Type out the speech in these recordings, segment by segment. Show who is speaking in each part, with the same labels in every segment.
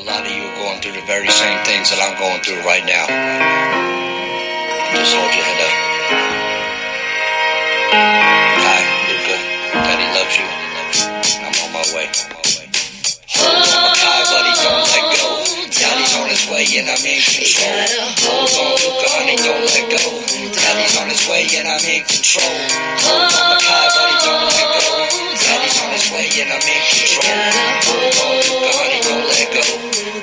Speaker 1: a lot of you are going through the very same things that I'm going through right now. Just hold your head up. Hi, Luca. Daddy loves you. I'm on my way. Hold on, Makai, buddy, don't let go. Daddy's on his way and I'm in control. Hold on, Luca, honey, don't let go. Daddy's on his way and I'm in control. Hold on, Makai, buddy, don't let go. Daddy's on his way and I'm in control. Hold on, Luca, honey, don't let go.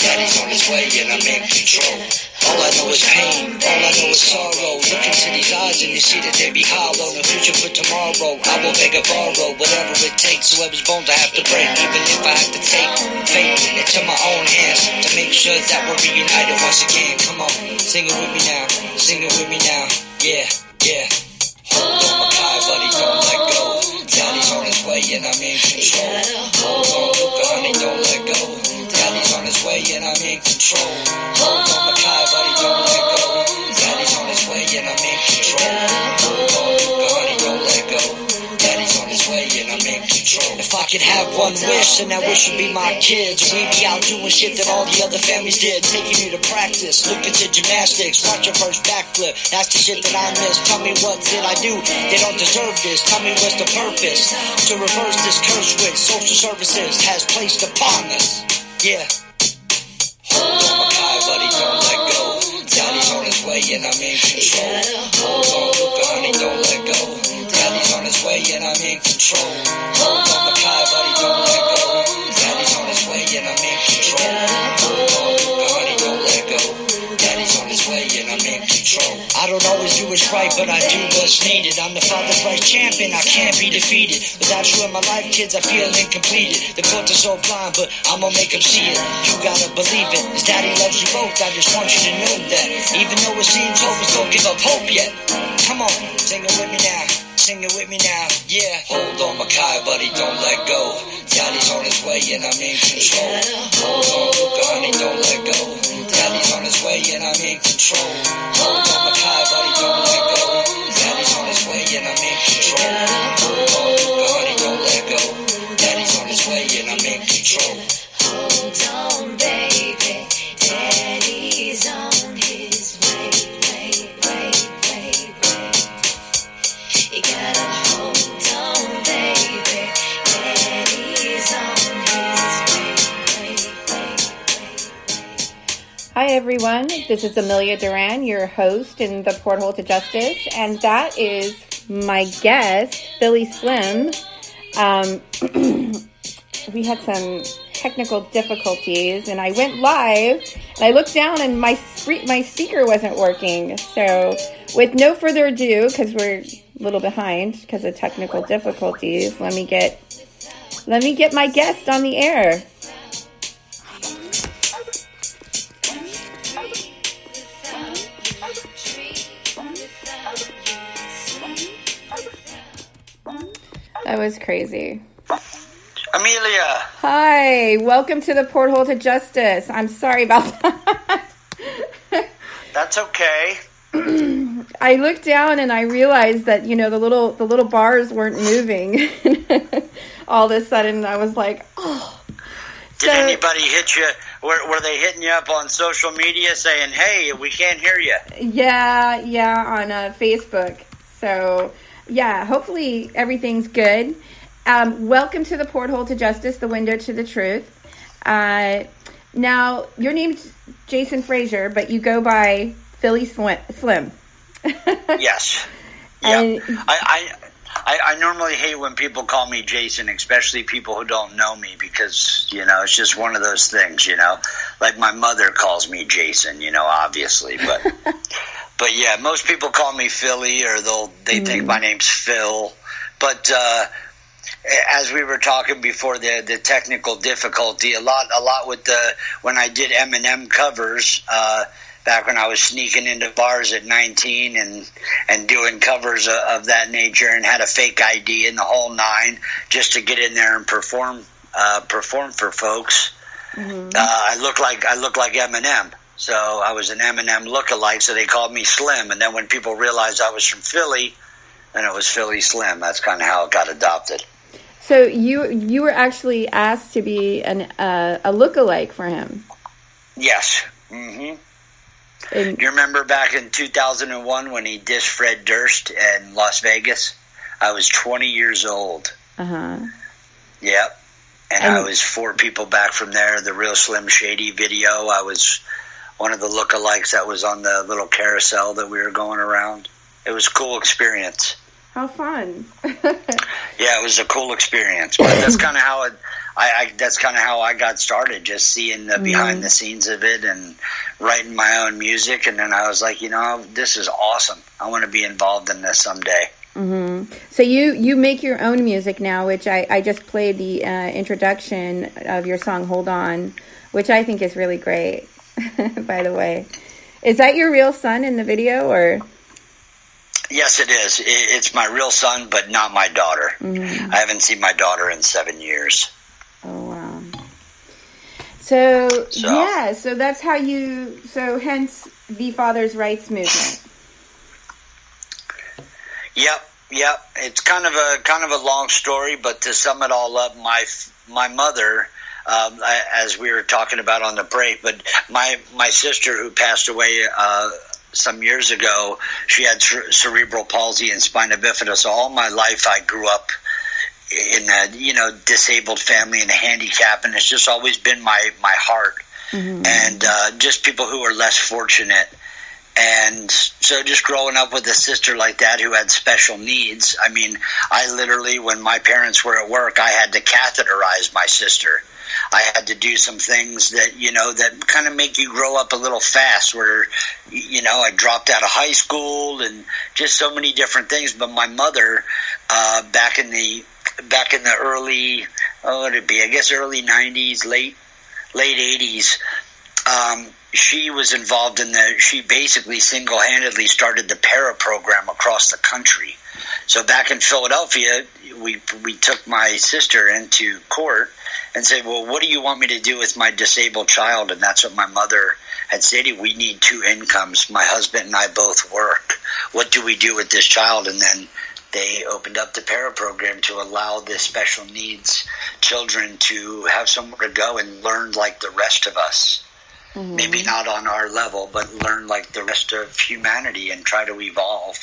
Speaker 1: Daddy's on his way and I'm in control. All I know is pain, all I know is sorrow. Look into these eyes and you see that they be hollow. No future for tomorrow, I will beg or borrow. Whatever it takes, whoever's bones I have to break. Even if I have to take fate into my own hands to make sure that we're reunited once again. Come on, sing it with me now, sing it with me now. Yeah, yeah. Hold on, Makai, buddy, don't let go. Daddy's on his way and I'm in control. Hold on, Luca, honey, don't let go. Daddy's on his way and I'm in control. Hold on, Makai, buddy, don't let go. Daddy's on his way and I'm in control. Hold on, Luca, honey, don't let go. Daddy's on his way and I'm in control. If I could have one wish, and that wish would be my kids. We'd be out doing shit that all the other families did. Taking you to practice, look into gymnastics, watch your first backflip. That's the shit that I miss. Tell me what did I do? They don't deserve this. Tell me what's the purpose to reverse this curse which social services has placed upon us. Yeah. Hold on, Makai, buddy, don't let go. Daddy's on his way and I'm in control. Hold on, Luca, honey, don't let go. Daddy's on his way and I'm in control. Hold on, Makai, buddy, don't let go. Daddy's on his way and I'm in control. Hold on, Luca, honey, don't let go. Daddy's on his way and I'm in control. I don't always do what's right, but I do what's needed. I'm the Father's right champion, I can't be defeated. Without you in my life, kids, I feel incompleted. The court is so blind, but I'ma make them see it. You gotta believe it, his daddy loves you both. I just want you to know that. Even though it seems hopeless, don't give up hope yet. Come on, sing it with me now. Sing it with me now, yeah. Hold on, Makai, buddy, don't let go. Daddy's on his way and I'm in control. Hold on, Luca, honey, don't let go. Daddy's on his way and I'm in control. Hold on, Makai, buddy, don't let go. Daddy's on his way and I'm in control. Hold on, Luca, honey, don't let go. Daddy's on his way and I'm in control.
Speaker 2: Hold on, baby, Daddy's on his way. You gotta hold on, baby, Daddy's on his way.
Speaker 3: Hi everyone, this is Amelia Duran, your host in the Porthole to Justice, and that is my guest, Philly Slim. We had some technical difficulties, and I went live, and I looked down, and my speaker wasn't working. So, with no further ado, because we're a little behind because of technical difficulties, let me get my guest on the air. That was crazy.
Speaker 1: Amelia.
Speaker 3: Hi, welcome to the Porthole to Justice. I'm sorry about that.
Speaker 1: That's okay.
Speaker 3: I looked down and I realized that, the little bars weren't moving. All of a sudden I was like, oh.
Speaker 1: Did anybody hit you? Were they hitting you up on social media saying, hey, we can't hear you?
Speaker 3: Yeah, on Facebook. So, yeah, hopefully everything's good. Welcome to the Porthole to Justice, the window to the truth. Now, your name's Jason Frazier, but you go by Philly Slim.
Speaker 1: Yes. Yeah. I normally hate when people call me Jason, especially people who don't know me, because, it's just one of those things, like my mother calls me Jason, obviously, but but yeah, most people call me Philly, or they think my name's Phil. But as we were talking before, the technical difficulty, a lot with when I did Eminem covers, back when I was sneaking into bars at 19 and doing covers of that nature, and had a fake ID and the whole nine just to get in there and perform for folks. Mm-hmm. I look like Eminem. So I was an Eminem lookalike, so they called me Slim. And then when people realized I was from Philly, then it was Philly Slim. That's kind of how it got adopted.
Speaker 3: So you were actually asked to be a lookalike for him.
Speaker 1: Yes. Mm-hmm.
Speaker 3: And,
Speaker 1: You remember back in 2001 when he dissed Fred Durst in Las Vegas? I was 20 years old.
Speaker 3: uh-huh.
Speaker 1: Yep. And I was 4 people back from there. The Real Slim Shady video. I was one of the lookalikes that was on the little carousel that we were going around. It was a cool experience.
Speaker 3: How fun.
Speaker 1: Yeah, it was a cool experience. But that's kind of how that's kind of how I got started, just seeing the behind the scenes of it and writing my own music. And then I was like, this is awesome. I want to be involved in this someday.
Speaker 3: Mm-hmm. So you make your own music now, which I just played the introduction of your song "Hold On," which I think is really great. By the way, is that your real son in the video, or?
Speaker 1: Yes, it is. It's my real son, but not my daughter. I haven't seen my daughter in 7 years.
Speaker 3: Oh wow! So yeah, so that's how hence the Father's Rights movement.
Speaker 1: Yep. It's kind of a long story, but to sum it all up, my mother, as we were talking about on the break, but my sister who passed away some years ago, she had cerebral palsy and spina bifida. So all my life I grew up in a disabled family and a handicap, and it's just always been my heart. And just people who are less fortunate. And so just growing up with a sister like that who had special needs, I mean, I literally, when my parents were at work, I had to catheterize my sister. I had to do some things that, that kind of make you grow up a little fast, where, I dropped out of high school and just so many different things. But my mother, back in the early, early 90s, late 80s, she was involved she basically single-handedly started the para program across the country. So back in Philadelphia, we took my sister into court and said, well, what do you want me to do with my disabled child? And that's what my mother had stated. We need 2 incomes. My husband and I both work. What do we do with this child? And then they opened up the para program to allow the special needs children to have somewhere to go and learn like the rest of us. Maybe not on our level, but learn like the rest of humanity and try to evolve.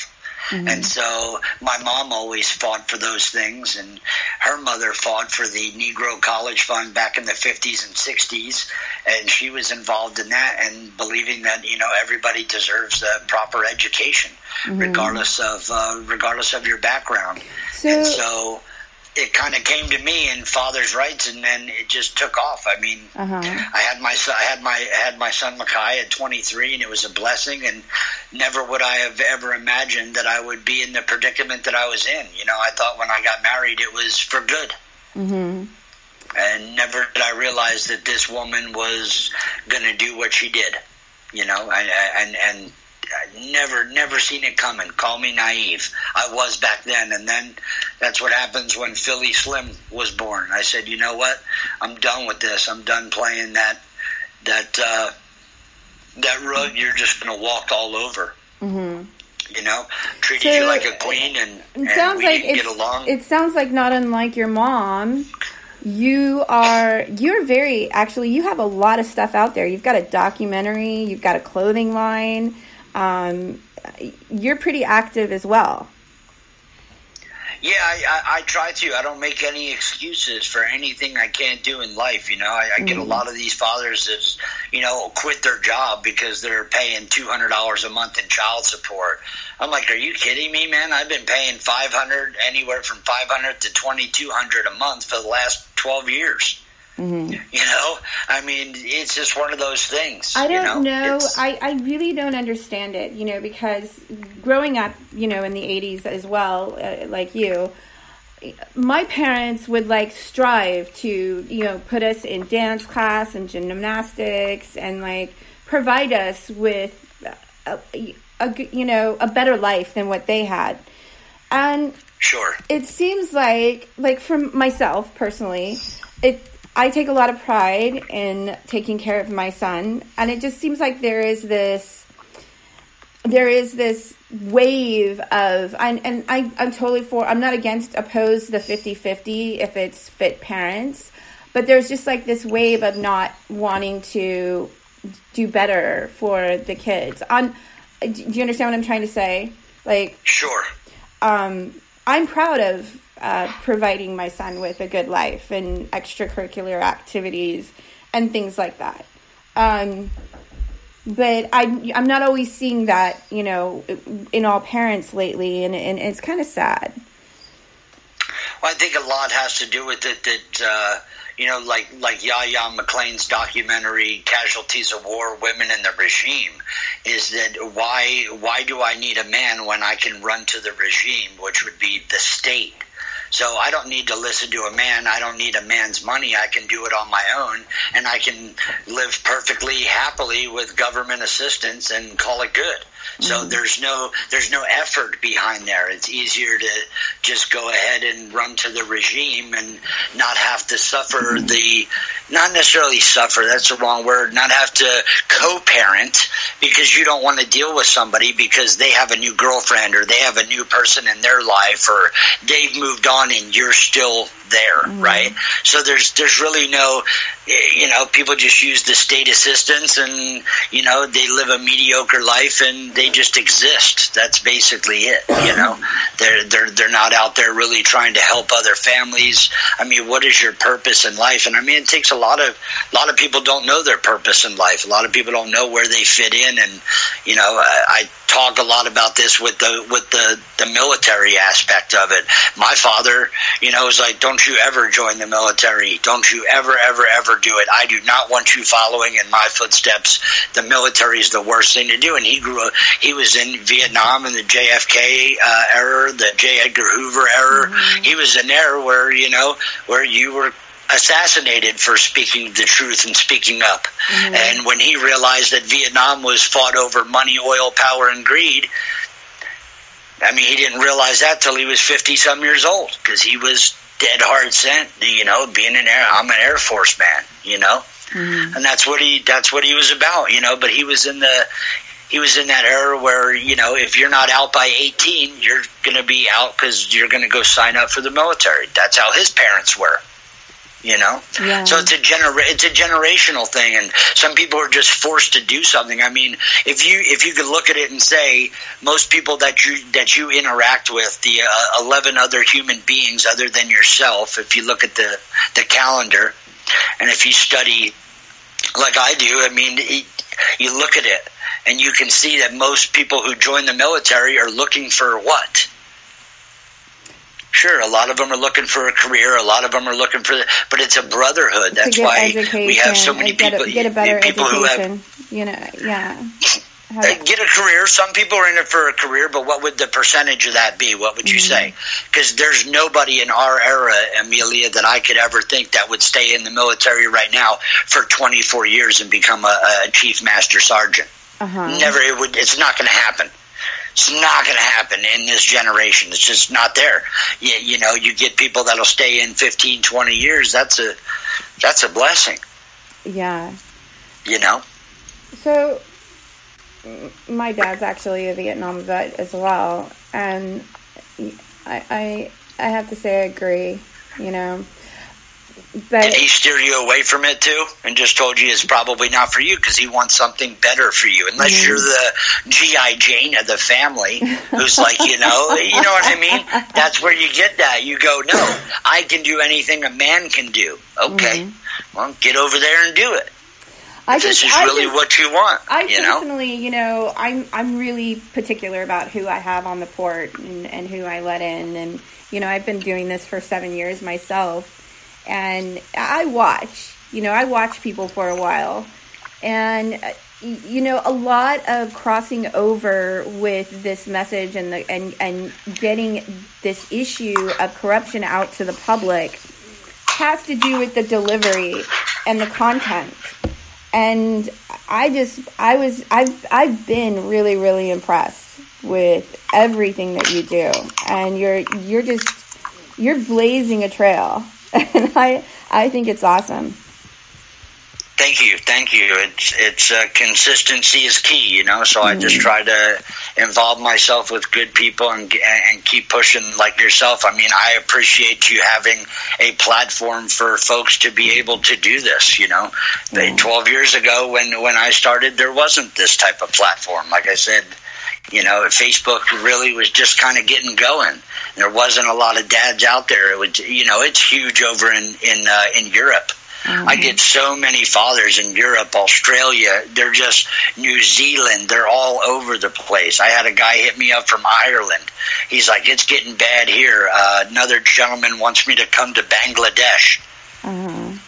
Speaker 1: And so my mom always fought for those things, and her mother fought for the Negro College Fund back in the 50s and 60s, and she was involved in that and believing that, everybody deserves a proper education, regardless of your background. And so it kind of came to me in Father's Rights, and then it just took off. I mean, I had my son Makai at 23, and it was a blessing. And never would I have ever imagined that I would be in the predicament that I was in. I thought when I got married, it was for good, and never did I realize that this woman was going to do what she did. And I never seen it coming. Call me naive. I was back then. And then that's what happens when Philly Slim was born. I said, you know what? I'm done with this. I'm done playing that road you're just going to walk all over. Treated you like a queen, and we didn't get along.
Speaker 3: It sounds like not unlike your mom. You have a lot of stuff out there. You've got a documentary, you've got a clothing line. You're pretty active as well.
Speaker 1: Yeah, I try to. I don't make any excuses for anything I can't do in life. I get a lot of these fathers that, quit their job because they're paying $200 a month in child support. I'm like, are you kidding me, man? I've been paying anywhere from $500 to $2,200 a month for the last 12 years. I mean, it's just one of those things.
Speaker 3: I don't know. I really don't understand it, because growing up, in the 80s as well, like you, my parents would strive to, put us in dance class and gymnastics and provide us with a better life than what they had. And
Speaker 1: sure,
Speaker 3: it seems like from myself personally, I take a lot of pride in taking care of my son, and it just seems like there is this wave of, and I'm totally I'm not opposed the 50-50 if it's fit parents, but there's just this wave of not wanting to do better for the kids. Do you understand what I'm trying to say? Like,
Speaker 1: Sure.
Speaker 3: I'm proud of providing my son with a good life and extracurricular activities and things like that. But I'm not always seeing that, in all parents lately, and it's kind of sad.
Speaker 1: Well, I think a lot has to do with it that, like Yahya McClain's documentary, Casualties of War, Women in the Regime, is that why do I need a man when I can run to the regime, which would be the state? So I don't need to listen to a man. I don't need a man's money. I can do it on my own, and I can live perfectly happily with government assistance and call it good. So there's no effort behind there. It's easier to just go ahead and run to the regime and not have to suffer not necessarily suffer, that's the wrong word, not have to co-parent because you don't want to deal with somebody because they have a new girlfriend or they have a new person in their life or they've moved on and you're still there, right? So there's really no, people just use the state assistance and, they live a mediocre life and they just exist. That's basically it, They're not out there really trying to help other families. I mean, what is your purpose in life? And I mean, it takes a lot of people don't know their purpose in life. A lot of people don't know where they fit in. And, I talk a lot about this with the military aspect of it. My father, was like, don't you ever join the military. Don't you ever, ever, ever do it. I do not want you following in my footsteps. The military is the worst thing to do. And he was in Vietnam in the JFK era, the J. Edgar Hoover era. He was in there where you were assassinated for speaking the truth and speaking up. And when he realized that Vietnam was fought over money, oil, power, and greed, I mean, he didn't realize that till he was 50-some years old because he was dead hard set, being I'm an Air Force man, and that's what he was about, but he was in that era where, if you're not out by 18, you're going to be out because you're going to go sign up for the military. That's how his parents were. Yeah. So it's a generational thing, and some people are just forced to do something. I mean, if you could look at it and say most people that you interact with, the 11 other human beings other than yourself, if you look at the calendar, and if you study like I do, I mean, you look at it and you can see that most people who join the military are looking for what? Sure, a lot of them are looking for a career. A lot of them are looking for, but it's a brotherhood. That's why we have so many people.
Speaker 3: Get a better
Speaker 1: people
Speaker 3: education.
Speaker 1: Who have, get a career. Some people are in it for a career, but what would the percentage of that be? What would you say? Because there's nobody in our era, Amelia, that I could ever think that would stay in the military right now for 24 years and become a chief master sergeant. Never. It's not going to happen. It's not going to happen in this generation. It's just not there. You get people that'll stay in 15, 20 years. That's a blessing.
Speaker 3: Yeah.
Speaker 1: So
Speaker 3: my dad's actually a Vietnam vet as well, and I have to say I agree. But
Speaker 1: did he steer you away from it too and just told you it's probably not for you because he wants something better for you, unless you're the G.I. Jane of the family who's like, you know what I mean? That's where you get that. You go, no, I can do anything a man can do. Okay, well, get over there and do it. This is really what you want.
Speaker 3: Personally, I'm really particular about who I have on the port and who I let in. And, I've been doing this for 7 years myself. And I watch people for a while. And, a lot of crossing over with this message and getting this issue of corruption out to the public has to do with the delivery and the content. And I've been really, really impressed with everything that you do, and you're blazing a trail, and I think it's awesome.
Speaker 1: Thank you. It's consistency is key, you know. So I just try to involve myself with good people and keep pushing like yourself. I mean, I appreciate you having a platform for folks to be able to do this. You know, 12 years ago when I started, there wasn't this type of platform. Like I said, you know, Facebook really was just kind of getting going. There wasn't a lot of dads out there. It was, you know, it's huge over in Europe. I get so many fathers in Europe, Australia, they're just New Zealand, they're all over the place. I had a guy hit me up from Ireland. He's like, it's getting bad here. Another gentleman wants me to come to Bangladesh. And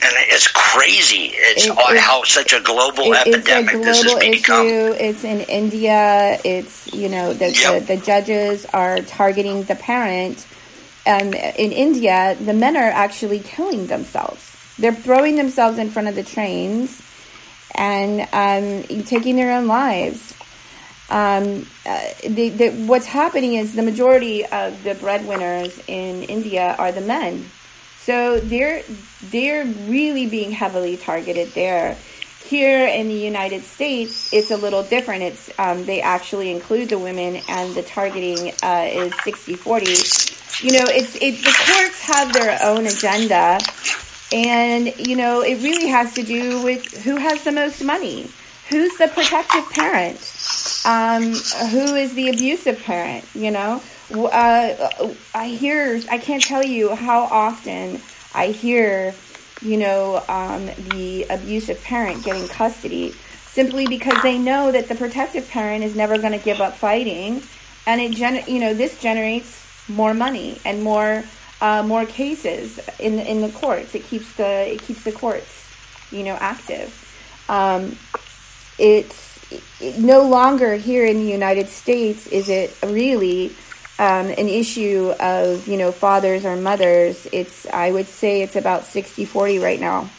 Speaker 1: it's crazy. It's how such a global epidemic this has become.
Speaker 3: It's in India. It's, you know, the judges are targeting the parent. In India, the men are actually killing themselves. They're throwing themselves in front of the trains and taking their own lives. What's happening is the majority of the breadwinners in India are the men. So they're really being heavily targeted there. Here in the United States, it's a little different. It's they actually include the women, and the targeting is 60-40. You know, the courts have their own agenda, and, you know, it really has to do with who has the most money, who's the protective parent, who is the abusive parent, you know. I can't tell you how often I hear, you know, the abusive parent getting custody simply because they know that the protective parent is never going to give up fighting, and this generates more money and more cases in the courts. It keeps the courts, you know, active. It's no longer here in the United States is it really an issue of, you know, fathers or mothers. I would say it's about 60-40 right now.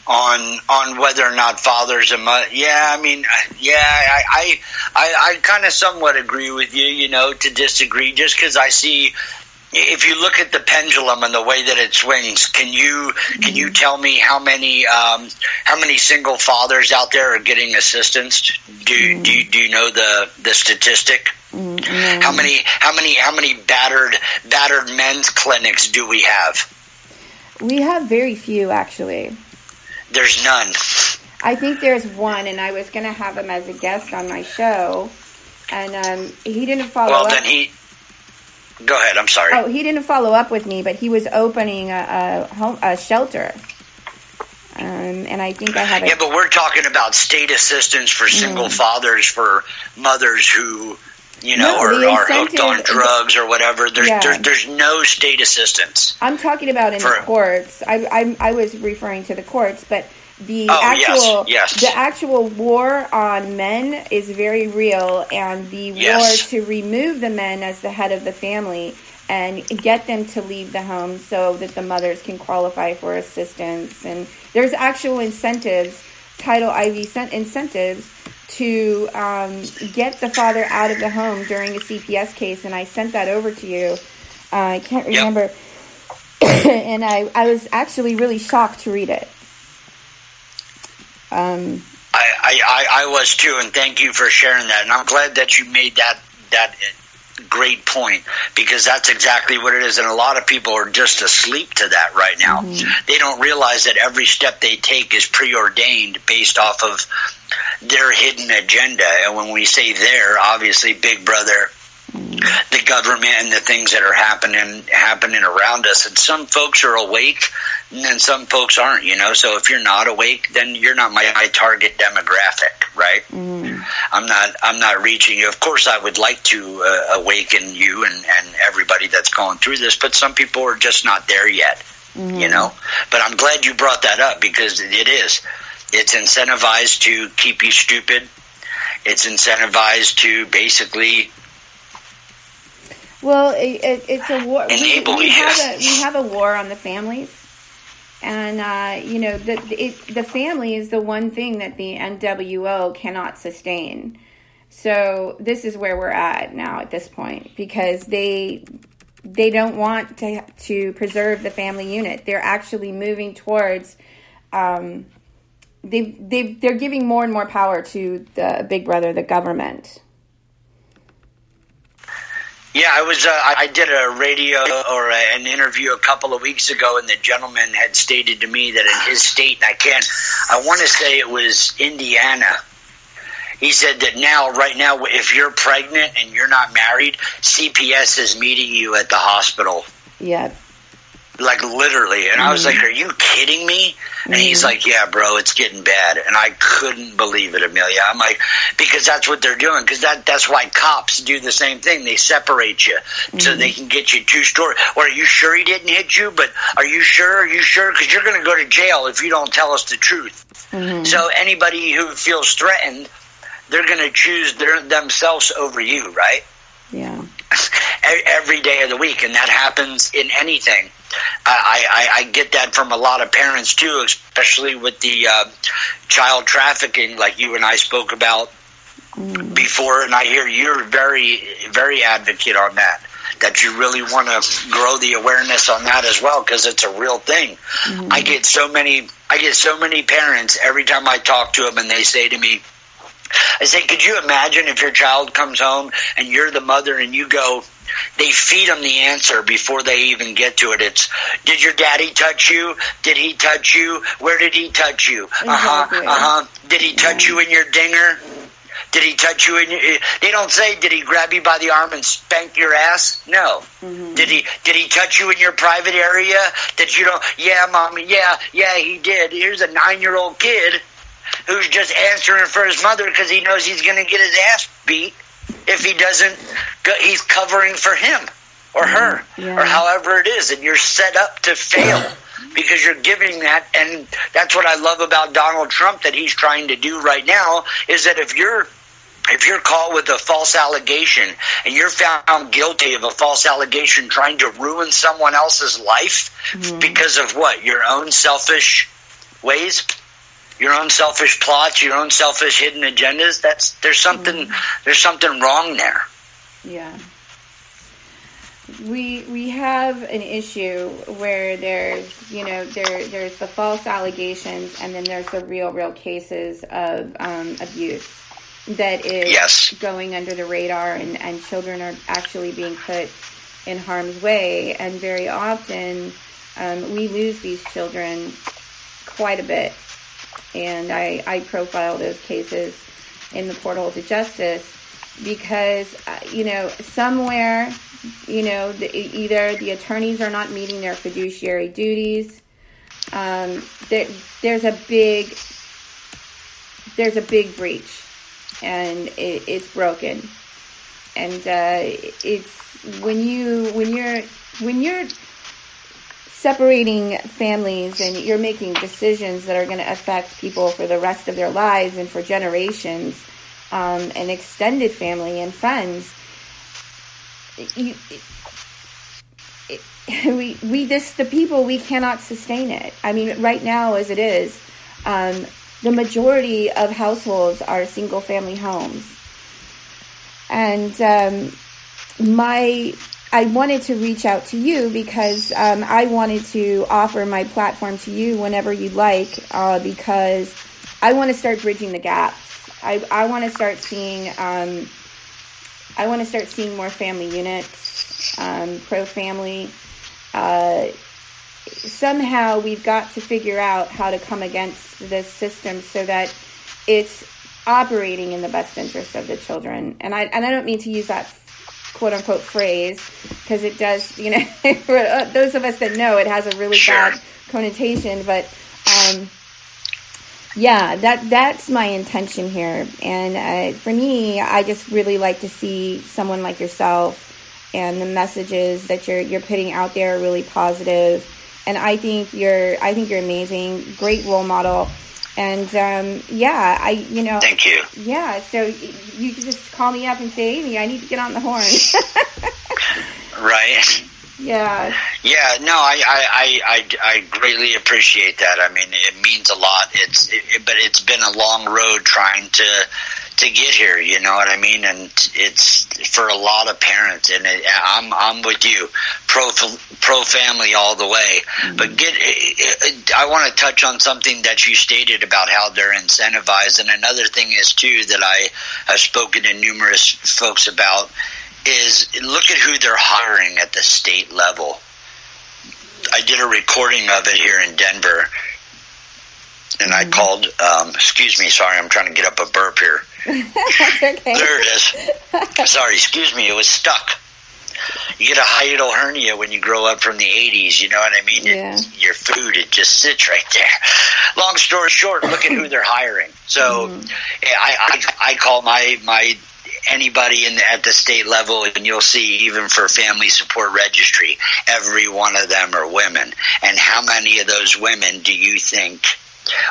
Speaker 3: On whether or not fathers and mothers,
Speaker 1: I kind of somewhat agree with you, you know, to disagree, just because I see, if you look at the pendulum and the way that it swings, can you tell me how many single fathers out there are getting assistance? Do you know the statistic? How many battered men's clinics do we have?
Speaker 3: We have very few, actually.
Speaker 1: There's none.
Speaker 3: I think there's one, and I was going to have him as a guest on my show, and he didn't follow up.
Speaker 1: Well, then go ahead, I'm sorry.
Speaker 3: Oh, he didn't follow up with me, but he was opening a shelter. And I think I have
Speaker 1: Yeah, but we're talking about state assistance for single fathers, for mothers who, you know, are hooked on drugs or whatever. There's no state assistance.
Speaker 3: I'm talking about in the courts. I was referring to the courts, but the actual war on men is very real, and the war to remove the men as the head of the family and get them to leave the home so that the mothers can qualify for assistance. And there's actual incentives, Title IV incentives, to get the father out of the home during a CPS case, and I sent that over to you. I can't remember. And I was actually really shocked to read it.
Speaker 1: I was too, and thank you for sharing that. And I'm glad that you made that great point, because that's exactly what it is. And a lot of people are just asleep to that right now. They don't realize that every step they take is preordained based off of their hidden agenda. And when we say there, obviously Big Brother, the government, and the things that are happening around us. And some folks are awake, and then some folks aren't, you know. So if you're not awake, then you're not my target demographic, right? I'm not reaching you. Of course, I would like to awaken you and everybody that's going through this, but some people are just not there yet, you know. But I'm glad you brought that up, because it is. It's incentivized to keep you stupid. It's incentivized to basically...
Speaker 3: Well, it's a war.
Speaker 1: We
Speaker 3: have a war on the families, and you know, the family is the one thing that the NWO cannot sustain. So this is where we're at now at this point, because they they don't want to preserve the family unit. They're actually moving towards, they're giving more and more power to the big brother, the government.
Speaker 4: Yeah, I did a radio or an interview a couple of weeks ago, and the gentleman had stated to me that in his state, and I want to say it was Indiana, he said that right now, if you're pregnant and you're not married, CPS is meeting you at the hospital.
Speaker 3: Yeah.
Speaker 4: Like, literally. And I was like, are you kidding me? And he's like, yeah, bro, it's getting bad. And I couldn't believe it, Amelia. I'm like, because that's what they're doing. Because that's why cops do the same thing. They separate you so they can get you two-story. Or are you sure he didn't hit you? But are you sure? Are you sure? Because you're going to go to jail if you don't tell us the truth. So anybody who feels threatened, they're going to choose themselves over you, right?
Speaker 3: Yeah.
Speaker 4: Every day of the week, and that happens in anything. I get that from a lot of parents too, especially with the child trafficking, like you and I spoke about before. And I hear you're very, very advocate on that. That you really want to grow the awareness on that as well, because it's a real thing. I get so many parents every time I talk to them, and they say to me, I say, could you imagine if your child comes home and you're the mother and you go, they feed them the answer before they even get to it. It's, did your daddy touch you? Did he touch you? Where did he touch you? Did he touch you in your dinger? Did he touch you in your... They don't say, did he grab you by the arm and spank your ass? No. Did he touch you in your private area? That you don't... Yeah, Mommy, yeah, he did. Here's a 9-year-old kid who's just answering for his mother because he knows he's going to get his ass beat if he doesn't. He's covering for him or her or however it is, and you're set up to fail because you're giving that. And that's what I love about Donald Trump that he's trying to do right now, is that if you're caught with a false allegation and you're found guilty of a false allegation trying to ruin someone else's life because of what? Your own selfish ways, your own selfish plots, your own selfish hidden agendas, there's something wrong there.
Speaker 3: Yeah. We have an issue where there's the false allegations, and then there's the real cases of abuse that is going under the radar, and children are actually being put in harm's way. And very often we lose these children quite a bit. And I profile those cases in the Portal to Justice because, somewhere, either the attorneys are not meeting their fiduciary duties. There's a big breach, and it's broken. And it's when you're separating families and you're making decisions that are going to affect people for the rest of their lives and for generations, and extended family and friends, we cannot sustain it. I mean, right now as it is, the majority of households are single family homes. And I wanted to reach out to you because I wanted to offer my platform to you whenever you'd like, because I want to start bridging the gaps. I want to start seeing more family units, pro-family. Somehow we've got to figure out how to come against this system so that it's operating in the best interest of the children. And I don't mean to use that quote-unquote phrase, because it does, for those of us that know, it has a really bad connotation, but that's my intention here. And for me, I just really like to see someone like yourself, and the messages that you're putting out there are really positive. And I think you're amazing, great role model. And thank you. Yeah, so you can just call me up and say, Amy, I need to get on the horn.
Speaker 4: Right.
Speaker 3: Yeah.
Speaker 4: Yeah, no, I greatly appreciate that. I mean, it means a lot. But it's been a long road trying to get here. You know what I mean? And it's for a lot of parents. And I'm with you, pro family all the way. Mm-hmm. But I want to touch on something that you stated about how they're incentivized. And another thing is too that I have spoken to numerous folks about. Is look at who they're hiring at the state level. I did a recording of it here in Denver, and I called, excuse me, sorry, I'm trying to get up a burp here.
Speaker 3: Okay.
Speaker 4: There it is. Sorry, excuse me, it was stuck. You get a hiatal hernia when you grow up from the 80s, you know what I mean?
Speaker 3: Yeah.
Speaker 4: Your food, it just sits right there. Long story short, look at who they're hiring. So I call my anybody at the state level, and you'll see even for Family Support Registry, every one of them are women. And how many of those women do you think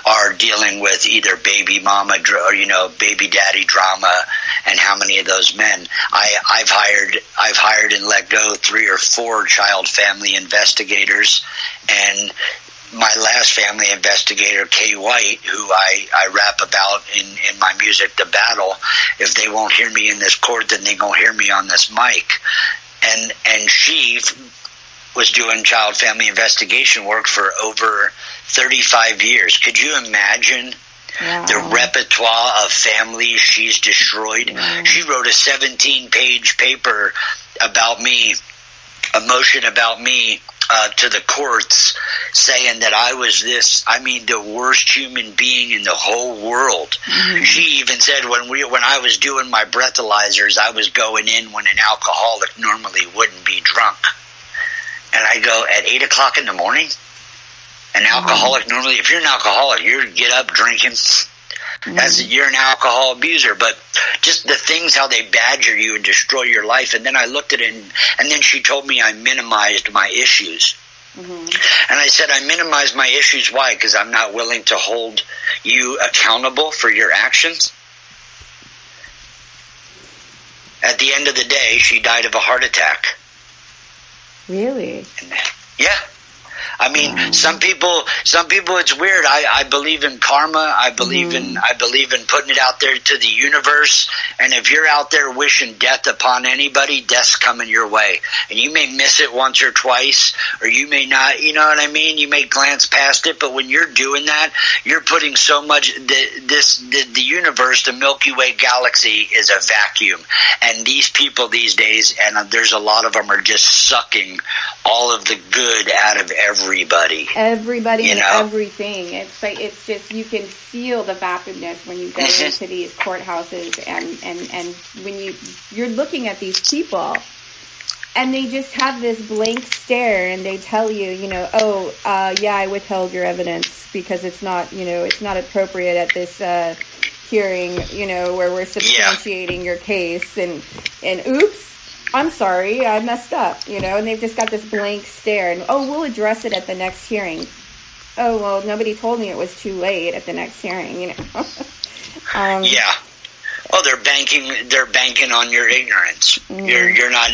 Speaker 4: are dealing with either baby mama or baby daddy drama, and how many of those men? I've hired and let go 3 or 4 child family investigators, and my last family investigator, Kay White, who I rap about in my music, The Battle, if they won't hear me in this court, then they won't hear me on this mic. And she was doing child family investigation work for over 35 years. Could you imagine the repertoire of families she's destroyed? Wow. She wrote a 17-page paper about me, a motion about me, to the courts, saying that I was the worst human being in the whole world. Mm-hmm. She even said when I was doing my breathalyzers, I was going in when an alcoholic normally wouldn't be drunk. And I go, at 8 o'clock in the morning? An alcoholic normally, if you're an alcoholic, you get up drinking. You're an alcohol abuser. But just the things, how they badger you and destroy your life. And then I looked at it, and then she told me I minimized my issues. Mm-hmm. And I said, I minimized my issues. Why? Because I'm not willing to hold you accountable for your actions. At the end of the day, she died of a heart attack.
Speaker 3: Really?
Speaker 4: Yeah. I mean, some people, it's weird. I believe in karma. I believe in putting it out there to the universe. And if you're out there wishing death upon anybody, death's coming your way. And you may miss it once or twice, or you may not, you know what I mean? You may glance past it, but when you're doing that, you're putting so much, the universe, the Milky Way galaxy is a vacuum. And these people these days, and there's a lot of them, are just sucking all of the good out of everybody
Speaker 3: and everything. It's like, it's just, you can feel the vapidness when you go into these courthouses, and when you're looking at these people, and they just have this blank stare, and they tell you, I withheld your evidence because it's not appropriate at this hearing, where we're substantiating your case, and oops, I'm sorry, I messed up, and they've just got this blank stare, and, we'll address it at the next hearing. Oh, well, nobody told me it was too late at the next hearing,
Speaker 4: Yeah. Well, they're banking on your ignorance. Mm. You're not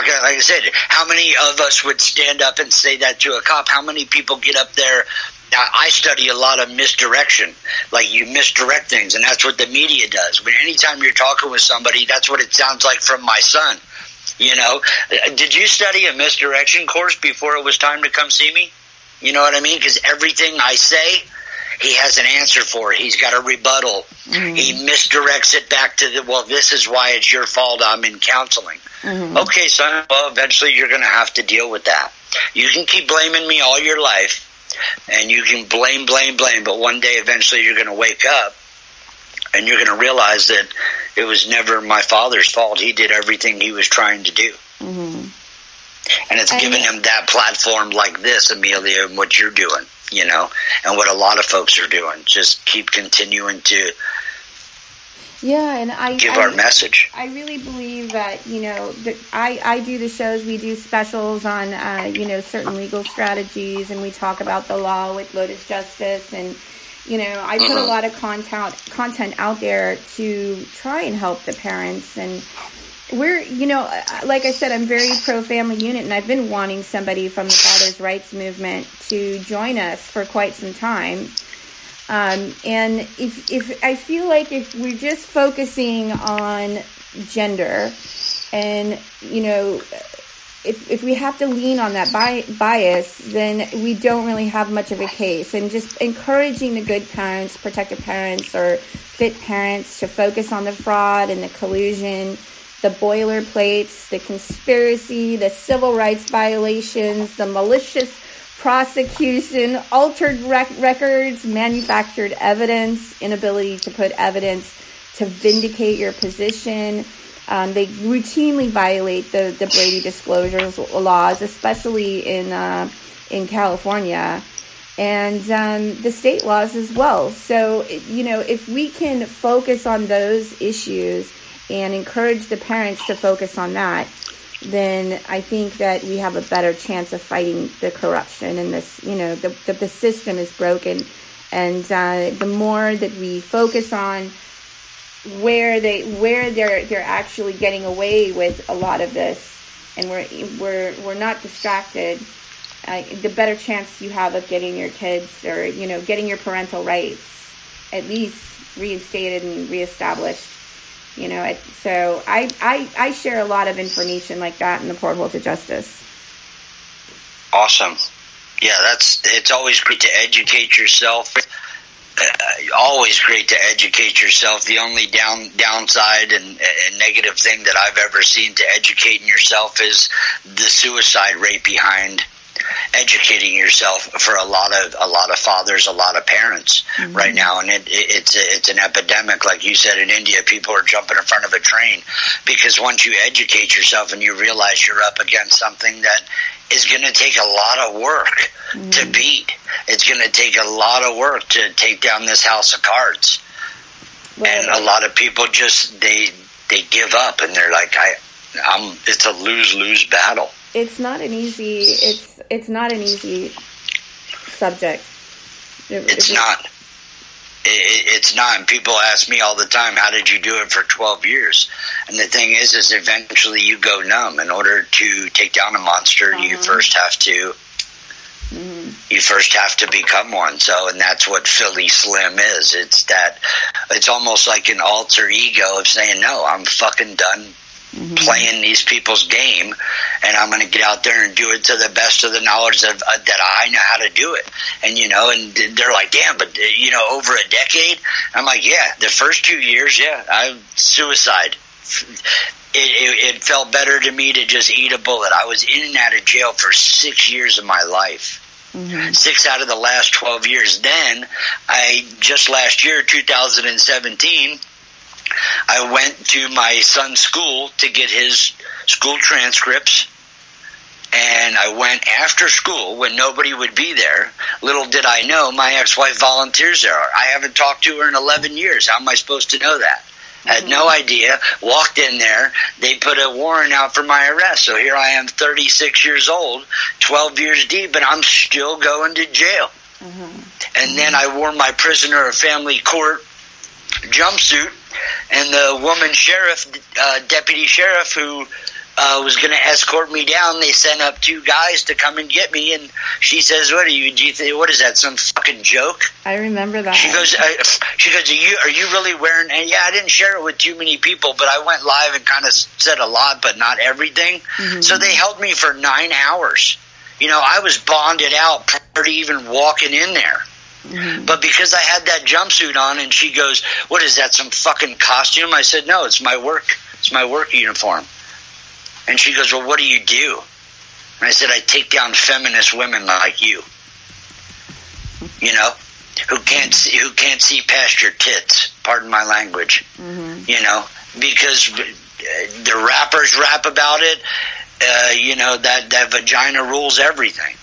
Speaker 4: gonna, like I said, how many of us would stand up and say that to a cop? How many people get up there? I study a lot of misdirection. Like, you misdirect things, and that's what the media does. But anytime you're talking with somebody, that's what it sounds like from my son. Did you study a misdirection course before it was time to come see me? You know what I mean? Because everything I say, he has an answer for it. He's got a rebuttal. Mm-hmm. He misdirects it back to this is why it's your fault. I'm in counseling. Mm-hmm. Okay, son, well, eventually you're going to have to deal with that. You can keep blaming me all your life, and you can blame, but one day eventually you're going to wake up, and you're going to realize that it was never my father's fault. He did everything he was trying to do. Mm-hmm. And it's given him that platform like this, Amelia, and what you're doing, and what a lot of folks are doing. Just keep continuing to give our message.
Speaker 3: I really believe that, I do the shows, we do specials on, certain legal strategies, and we talk about the law with Lotus Justice, and I put a lot of content out there to try and help the parents, and we're, like I said, I'm very pro-family unit, and I've been wanting somebody from the fathers' rights movement to join us for quite some time. And if I feel like if we're just focusing on gender, and if we have to lean on that bias, then we don't really have much of a case. And just encouraging the good parents, protective parents, or fit parents to focus on the fraud and the collusion, the boilerplates, the conspiracy, the civil rights violations, the malicious prosecution, altered records, manufactured evidence, inability to put evidence to vindicate your position. They routinely violate the Brady disclosures laws, especially in California, and the state laws as well. So, if we can focus on those issues and encourage the parents to focus on that, then I think that we have a better chance of fighting the corruption. And this, the system is broken, and the more that we focus on where they're actually getting away with a lot of this, and we're not distracted, the better chance you have of getting your kids, or getting your parental rights at least reinstated and reestablished. So I share a lot of information like that in the Porthole to Justice.
Speaker 4: Awesome. Yeah, it's always great to educate yourself. Always great to educate yourself. The only downside and negative thing that I've ever seen to educating yourself is the suicide rate behind educating yourself for a lot of fathers, a lot of parents right now. And it's an epidemic. Like you said, in India, people are jumping in front of a train, because once you educate yourself and you realize you're up against something that is going to take a lot of work to beat. It's going to take a lot of work to take down this house of cards. And a lot of people just, they give up, and they're like, it's a lose-lose battle.
Speaker 3: It's not an easy, it's not an easy subject.
Speaker 4: It's not. It's not. And people ask me all the time, how did you do it for 12 years? And the thing is eventually you go numb. In order to take down a monster, you first have to become one. So, and that's what Philly Slim is. It's almost like an alter ego of saying, no, I'm fucking done playing these people's game, and I'm going to get out there and do it to the best of the knowledge that I know how to do it. And and they're like, damn, but over a decade. I'm like, yeah, the first 2 years, suicide. It felt better to me to just eat a bullet. I was in and out of jail for 6 years of my life. 6 out of the last 12 years. Then just last year, 2017, I went to my son's school to get his school transcripts, and I went after school when nobody would be there. Little did I know, my ex-wife volunteers there. I haven't talked to her in 11 years. How am I supposed to know that? Had no idea. Walked in there. They put a warrant out for my arrest. So here I am, 36 years old, 12 years deep, and I'm still going to jail. And then I wore my prisoner of family court jumpsuit, and the woman sheriff, deputy sheriff, who was going to escort me down, they sent up 2 guys to come and get me, and she says, what do you think, what is that, some fucking joke?
Speaker 3: I remember that.
Speaker 4: She goes, are you really wearing, and yeah, I didn't share it with too many people, but I went live and kind of said a lot, but not everything. So they held me for 9 hours. I was bonded out prior to even walking in there. But because I had that jumpsuit on, and she goes, what is that, some fucking costume? I said, no, it's my work uniform. And she goes, well, what do you do? And I said, I take down feminist women like you, who can't see past your tits, pardon my language, because the rappers rap about it, that vagina rules everything.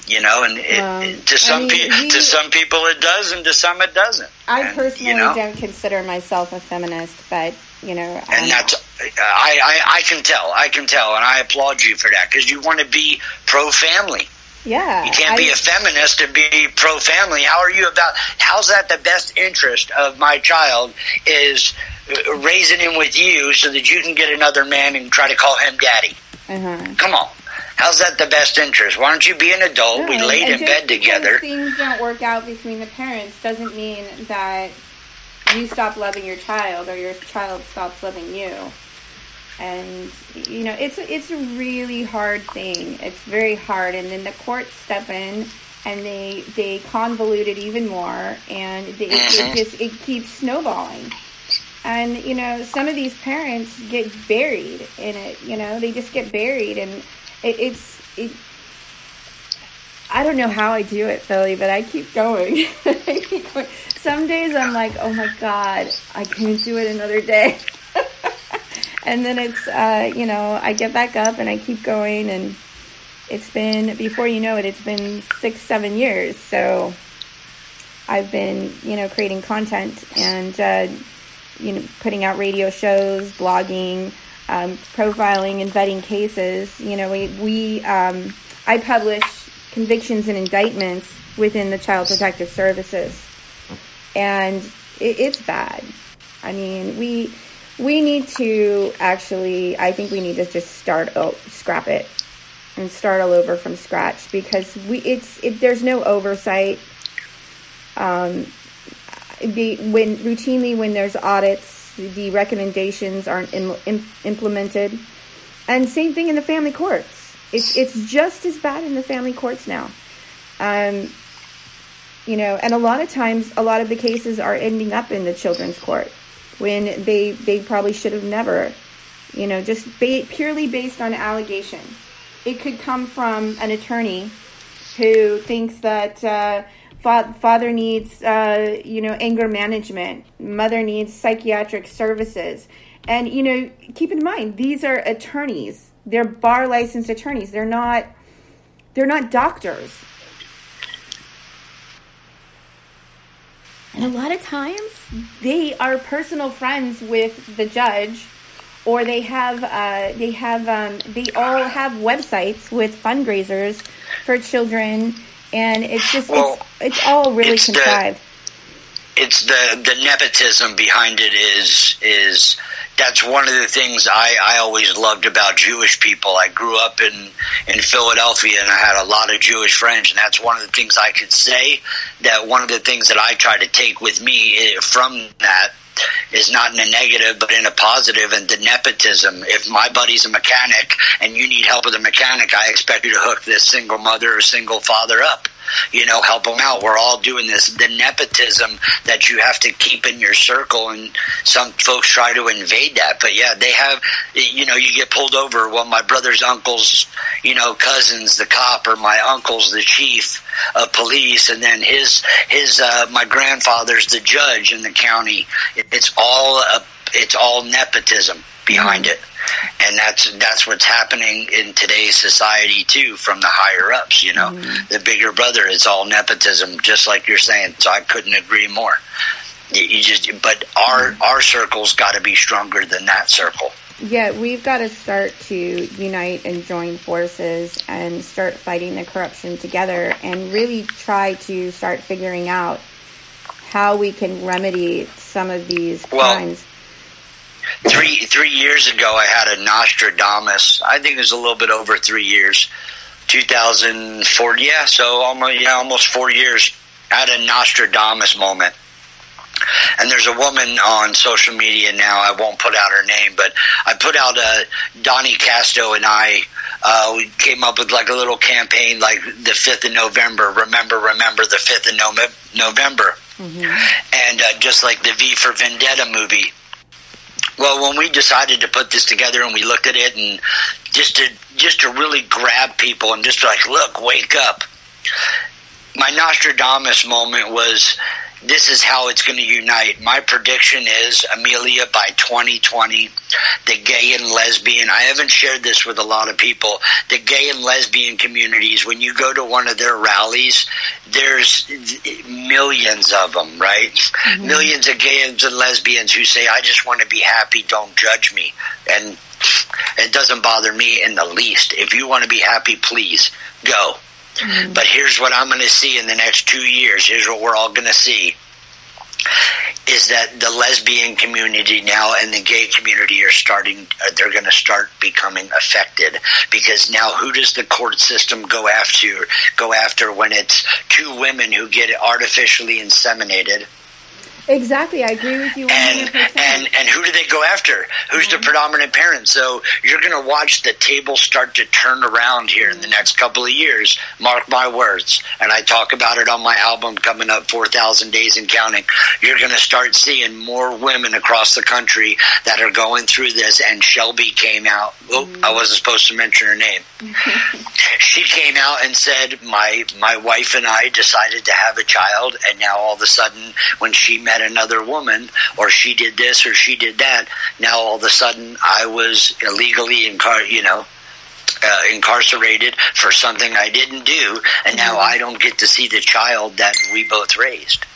Speaker 4: And to some people it does, and to some it doesn't.
Speaker 3: I personally don't consider myself a feminist, but
Speaker 4: and that's I can tell, and I applaud you for that, because you want to be pro-family.
Speaker 3: Yeah.
Speaker 4: You can't be a feminist and be pro-family. How's that the best interest of my child is raising him with you so that you can get another man and try to call him daddy? Come on. How's that the best interest? Why don't you be an adult?
Speaker 3: No,
Speaker 4: we laid in bed together.
Speaker 3: Things don't work out between the parents doesn't mean that you stop loving your child or your child stops loving you. And, you know, it's a really hard thing. It's very hard. And then the courts step in and they convolute it even more. And it keeps snowballing. And, you know, some of these parents get buried in it. You know, they just get buried. And I don't know how I do it, Philly, but I keep going. Some days I'm like, oh my God, I can't do it another day. And then it's, you know, I get back up and I keep going. And it's been, before you know it, it's been 6-7 years. So I've been, you know, creating content and, you know, putting out radio shows, blogging, profiling and vetting cases. You know, I publish convictions and indictments within the Child Protective Services, and it's bad. I mean, we need to actually, I think we need to just scrap it and start all over from scratch, because there's no oversight. When there's audits, the recommendations aren't implemented, and same thing in the family courts. It's just as bad in the family courts now. You know, and a lot of times, a lot of the cases are ending up in the children's court when they probably should have never. You know, just purely based on allegation. It could come from an attorney who thinks that father needs, you know, anger management, mother needs psychiatric services. And, you know, keep in mind, these are attorneys. They're bar licensed attorneys. They're not doctors. And a lot of times they are personal friends with the judge, or they all have websites with fundraisers for children. And it's just, it's all really contrived.
Speaker 4: It's the nepotism behind it is that's one of the things I always loved about Jewish people. I grew up in Philadelphia, and I had a lot of Jewish friends, and that's one of the things I could say, that one of the things that I try to take with me from that is not in a negative, but in a positive, and the nepotism. If my buddy's a mechanic and you need help with a mechanic, I expect you to hook this single mother or single father up. You know, help them out. We're all doing this. The nepotism that you have to keep in your circle, and some folks try to invade that. But yeah, they have, you know, you get pulled over. Well, my brother's uncle's, you know, cousin's the cop, or my uncle's the chief of police, and then my grandfather's the judge in the county. It's all nepotism behind it. And that's what's happening in today's society too, from the higher ups, you know. The bigger brother, it's all nepotism, just like you're saying. So I couldn't agree more. But our circle's got to be stronger than that circle.
Speaker 3: Yeah, we've got to start to unite and join forces and start fighting the corruption together, and really try to start figuring out how we can remedy some of these crimes.
Speaker 4: Three years ago, I had a Nostradamus. I think it was a little bit over 3 years. 2004, so almost 4 years. I had a Nostradamus moment. And there's a woman on social media now, I won't put out her name, but I put out Donnie Casto and we came up with like a little campaign, like the 5th of November, remember the 5th of November. And just like the V for Vendetta movie. Well, when we decided to put this together and we looked at it, and just to really grab people and just like, look, wake up. My Nostradamus moment was, this is how it's going to unite. My prediction is, Amelia, by 2020, the gay and lesbian, I haven't shared this with a lot of people, the gay and lesbian communities, when you go to one of their rallies, there's millions of them, right? Millions of gays and lesbians who say, I just want to be happy, don't judge me. And it doesn't bother me in the least. If you want to be happy, please, go. But here's what I'm going to see in the next 2 years. Here's what we're all going to see. Is that the lesbian community now and the gay community they're going to start becoming affected, because now who does the court system go after when it's two women who get artificially inseminated?
Speaker 3: Exactly, I agree with you 100%.
Speaker 4: And who do they go after? Who's the predominant parent? So you're going to watch the table start to turn around here in the next couple of years. Mark my words. And I talk about it on my album coming up, 4,000 Days and Counting. You're going to start seeing more women across the country that are going through this. And Shelby came out. Oh, I wasn't supposed to mention her name. She came out and said, my wife and I decided to have a child. And now all of a sudden, when she met another woman, or she did this or she did that, now all of a sudden I was illegally incarcerated for something I didn't do, and now I don't get to see the child that we both raised.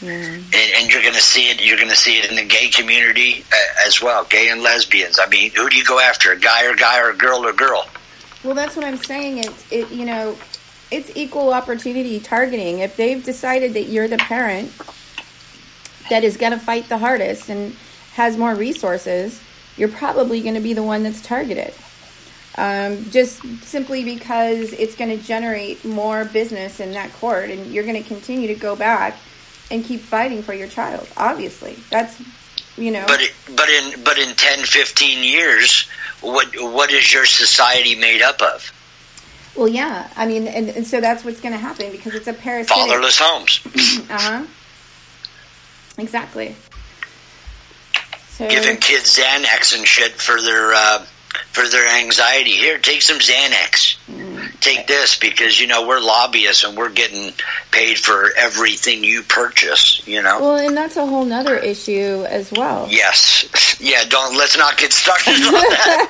Speaker 4: And you're going to see it. You're going to see it in the gay community as well, gay and lesbians. I mean, who do you go after, a guy or a girl or girl?
Speaker 3: Well, that's what I'm saying. It's equal opportunity targeting. If they've decided that you're the parent that is going to fight the hardest and has more resources, you're probably going to be the one that's targeted. Just simply because it's going to generate more business in that court, and you're going to continue to go back and keep fighting for your child. Obviously, that's, But
Speaker 4: in 10, 15 years, what is your society made up of?
Speaker 3: Well, yeah. I mean, and so that's what's going to happen, because it's a parasitic.
Speaker 4: Fatherless homes.
Speaker 3: Exactly. So,
Speaker 4: giving kids Xanax and shit for their anxiety. Here, take some Xanax. Take this, because we're lobbyists and we're getting paid for everything you purchase.
Speaker 3: Well, and that's a whole nother issue as well.
Speaker 4: Yes. Yeah. Let's not get started on that.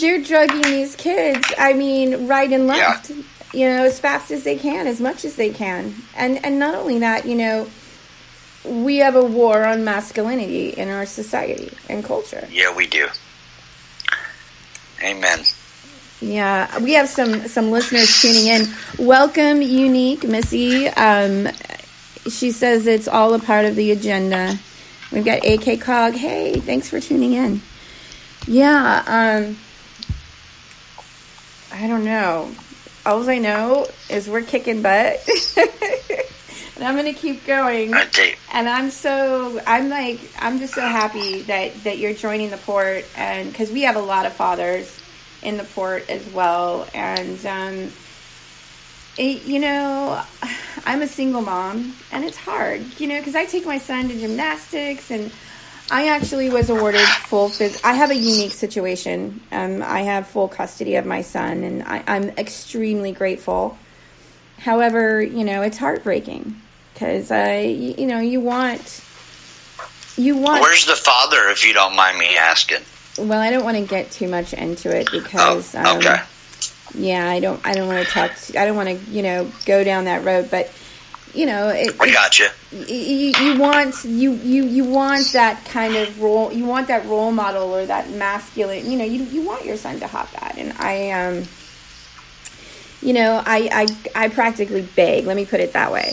Speaker 3: They're drugging these kids. I mean, right and left. Yeah. As fast as they can, as much as they can, and not only that, we have a war on masculinity in our society and culture.
Speaker 4: Yeah, we do. Amen.
Speaker 3: Yeah, we have some listeners tuning in. Welcome, Unique Missy. She says it's all a part of the agenda. We've got AK Cog. Hey, thanks for tuning in. Yeah, I don't know. All I know is we're kicking butt. And I'm going to keep going. And I'm just so happy that you're joining the port, and because we have a lot of fathers in the port as well. And, I'm a single mom, and it's hard, because I take my son to gymnastics, and I actually was awarded I have a unique situation. I have full custody of my son, and I'm extremely grateful. However, it's heartbreaking, because you want.
Speaker 4: Where's the father, if you don't mind me asking?
Speaker 3: Well, I don't want to get too much into it, because
Speaker 4: okay.
Speaker 3: Yeah, I don't want to talk. I don't want to go down that road, but I
Speaker 4: gotcha.
Speaker 3: You want that kind of role. You want that role model, or that masculine. You want your son to have that, and I practically beg. Let me put it that way.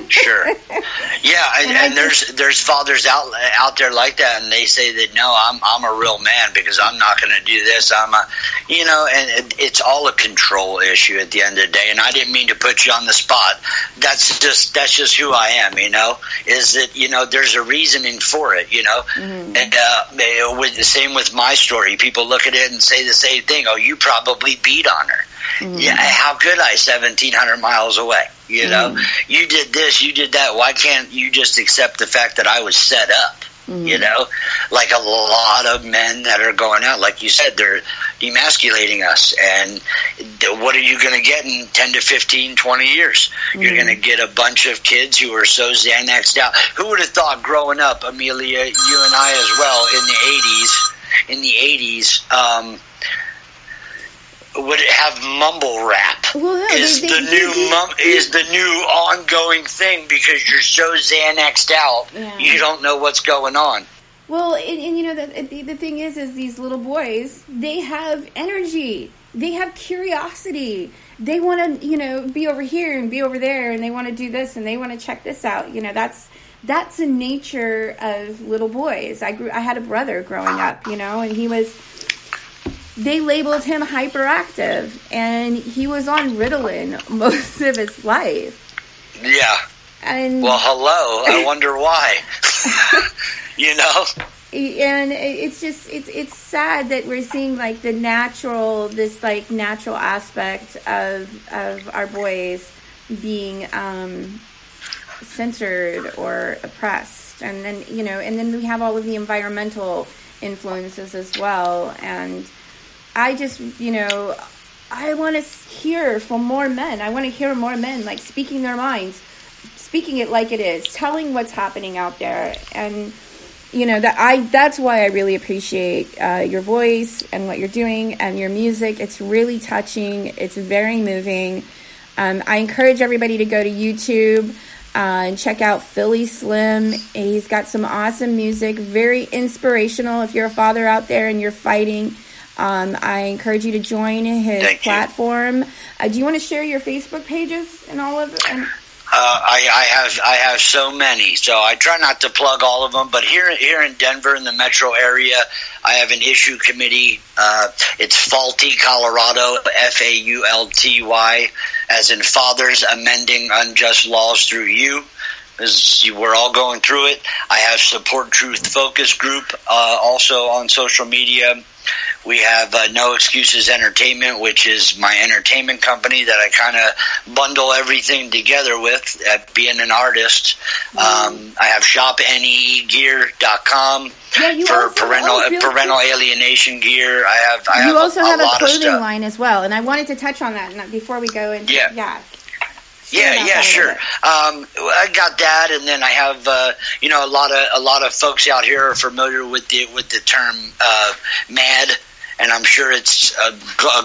Speaker 4: Sure. Yeah, and there's fathers out there like that, and they say that no, I'm a real man because I'm not going to do this. And it's all a control issue at the end of the day. And I didn't mean to put you on the spot. That's just who I am. Is that there's a reasoning for it. Mm-hmm. And with the same with my story, people look at it and say the same thing. Oh, you probably beat on her. Mm-hmm. Yeah, how could I? 1,700 miles away. Mm-hmm. You did this, you did that. Why can't you just accept the fact that I was set up? Mm-hmm. Like a lot of men that are going out, like you said, they're demasculating us. And what are you going to get in 10 to 15, 20 years? Mm-hmm. You're going to get a bunch of kids who are so Xanaxed out. Who would have thought growing up, Amelia, you and I as well, in the 80s, would it have mumble rap?
Speaker 3: Well, no,
Speaker 4: is the new ongoing thing, because you're so Xanaxed out, you don't know what's going on.
Speaker 3: Well, and you know, the thing is these little boys, they have energy. They have curiosity. They want to, you know, be over here and be over there, and they want to do this and they want to check this out. You know, that's the nature of little boys. I had a brother growing up, you know, and they labeled him hyperactive, and he was on Ritalin most of his life.
Speaker 4: Yeah.
Speaker 3: And
Speaker 4: well, hello. I wonder why. You know?
Speaker 3: And it's just, it's sad that we're seeing like this natural aspect of our boys being censored or oppressed. And then, you know, and then we have all of the environmental influences as well. And I just, you know, I want to hear from more men. I want to hear more men like speaking their minds, speaking it like it is, telling what's happening out there. And you know, that's why I really appreciate your voice and what you're doing and your music. It's really touching. It's very moving. I encourage everybody to go to YouTube and check out Philly Slim. He's got some awesome music, very inspirational. If you're a father out there and you're fighting, I encourage you to join his platform. Do you want to share your Facebook pages and all of it?
Speaker 4: I have so many, so I try not to plug all of them. But here in Denver, in the metro area, I have an issue committee. It's Faulty Colorado, FAULTY, as in Fathers Amending Unjust Laws Through You. We're all going through it. I have Support Truth Focus Group, also on social media. We have No Excuses Entertainment, which is my entertainment company that I kind of bundle everything together with, being an artist. I have shopnegear.com for parental alienation gear.
Speaker 3: You also have a clothing line as well, and I wanted to touch on that before we go into
Speaker 4: Yeah, sure. I got that, and then I have you know, a lot of folks out here are familiar with the term MAD, and I'm sure it's a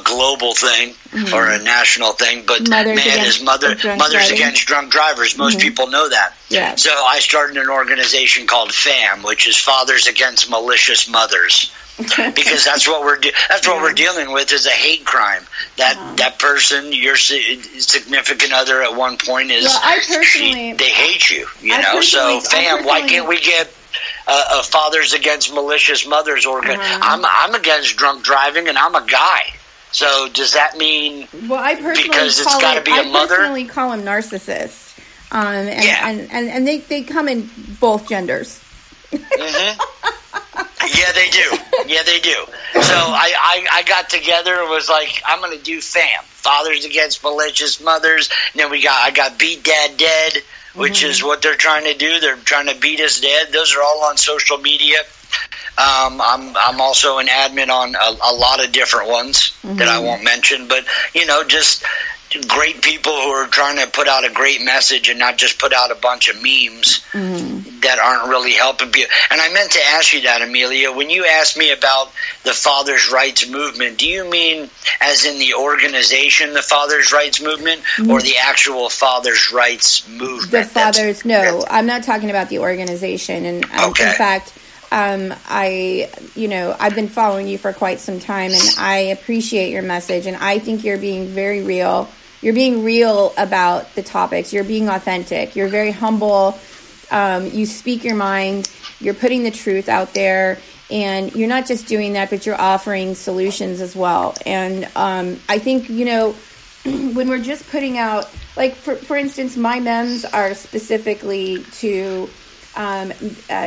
Speaker 4: global thing or a national thing. But MAD is Mothers Against Drunk Drivers. Most people know that. Yeah. So I started an organization called FAM, which is Fathers Against Malicious Mothers. Because that's what we're dealing with is a hate crime. That person, your significant other at one point is they hate you. You know. So fam, why can't we get a Fathers Against Malicious Mothers organ? I'm against drunk driving, and I'm a guy. So does that mean? Well, I personally because it's got to be a mother.
Speaker 3: I personally call them narcissists. And they come in both genders.
Speaker 4: Yeah, they do. So I got together and was like, I'm going to do FAM, Fathers Against Malicious Mothers. And then I got Beat Dad Dead, which is what they're trying to do. They're trying to beat us dead. Those are all on social media. I'm also an admin on a lot of different ones that I won't mention, but you know, just great people who are trying to put out a great message and not just put out a bunch of memes that aren't really helping people. And I meant to ask you that, Amelia, when you asked me about the Fathers' Rights Movement, do you mean as in the organization, the Fathers' Rights Movement, or the actual Fathers' Rights Movement?
Speaker 3: The Fathers, no, I'm not talking about the organization. And in fact, I've been following you for quite some time, and I appreciate your message, and I think you're being very real. You're being real about the topics. You're being authentic. You're very humble. You speak your mind. You're putting the truth out there, and you're not just doing that, but you're offering solutions as well. And I think, you know, when we're just putting out, like, for instance, my memes are specifically to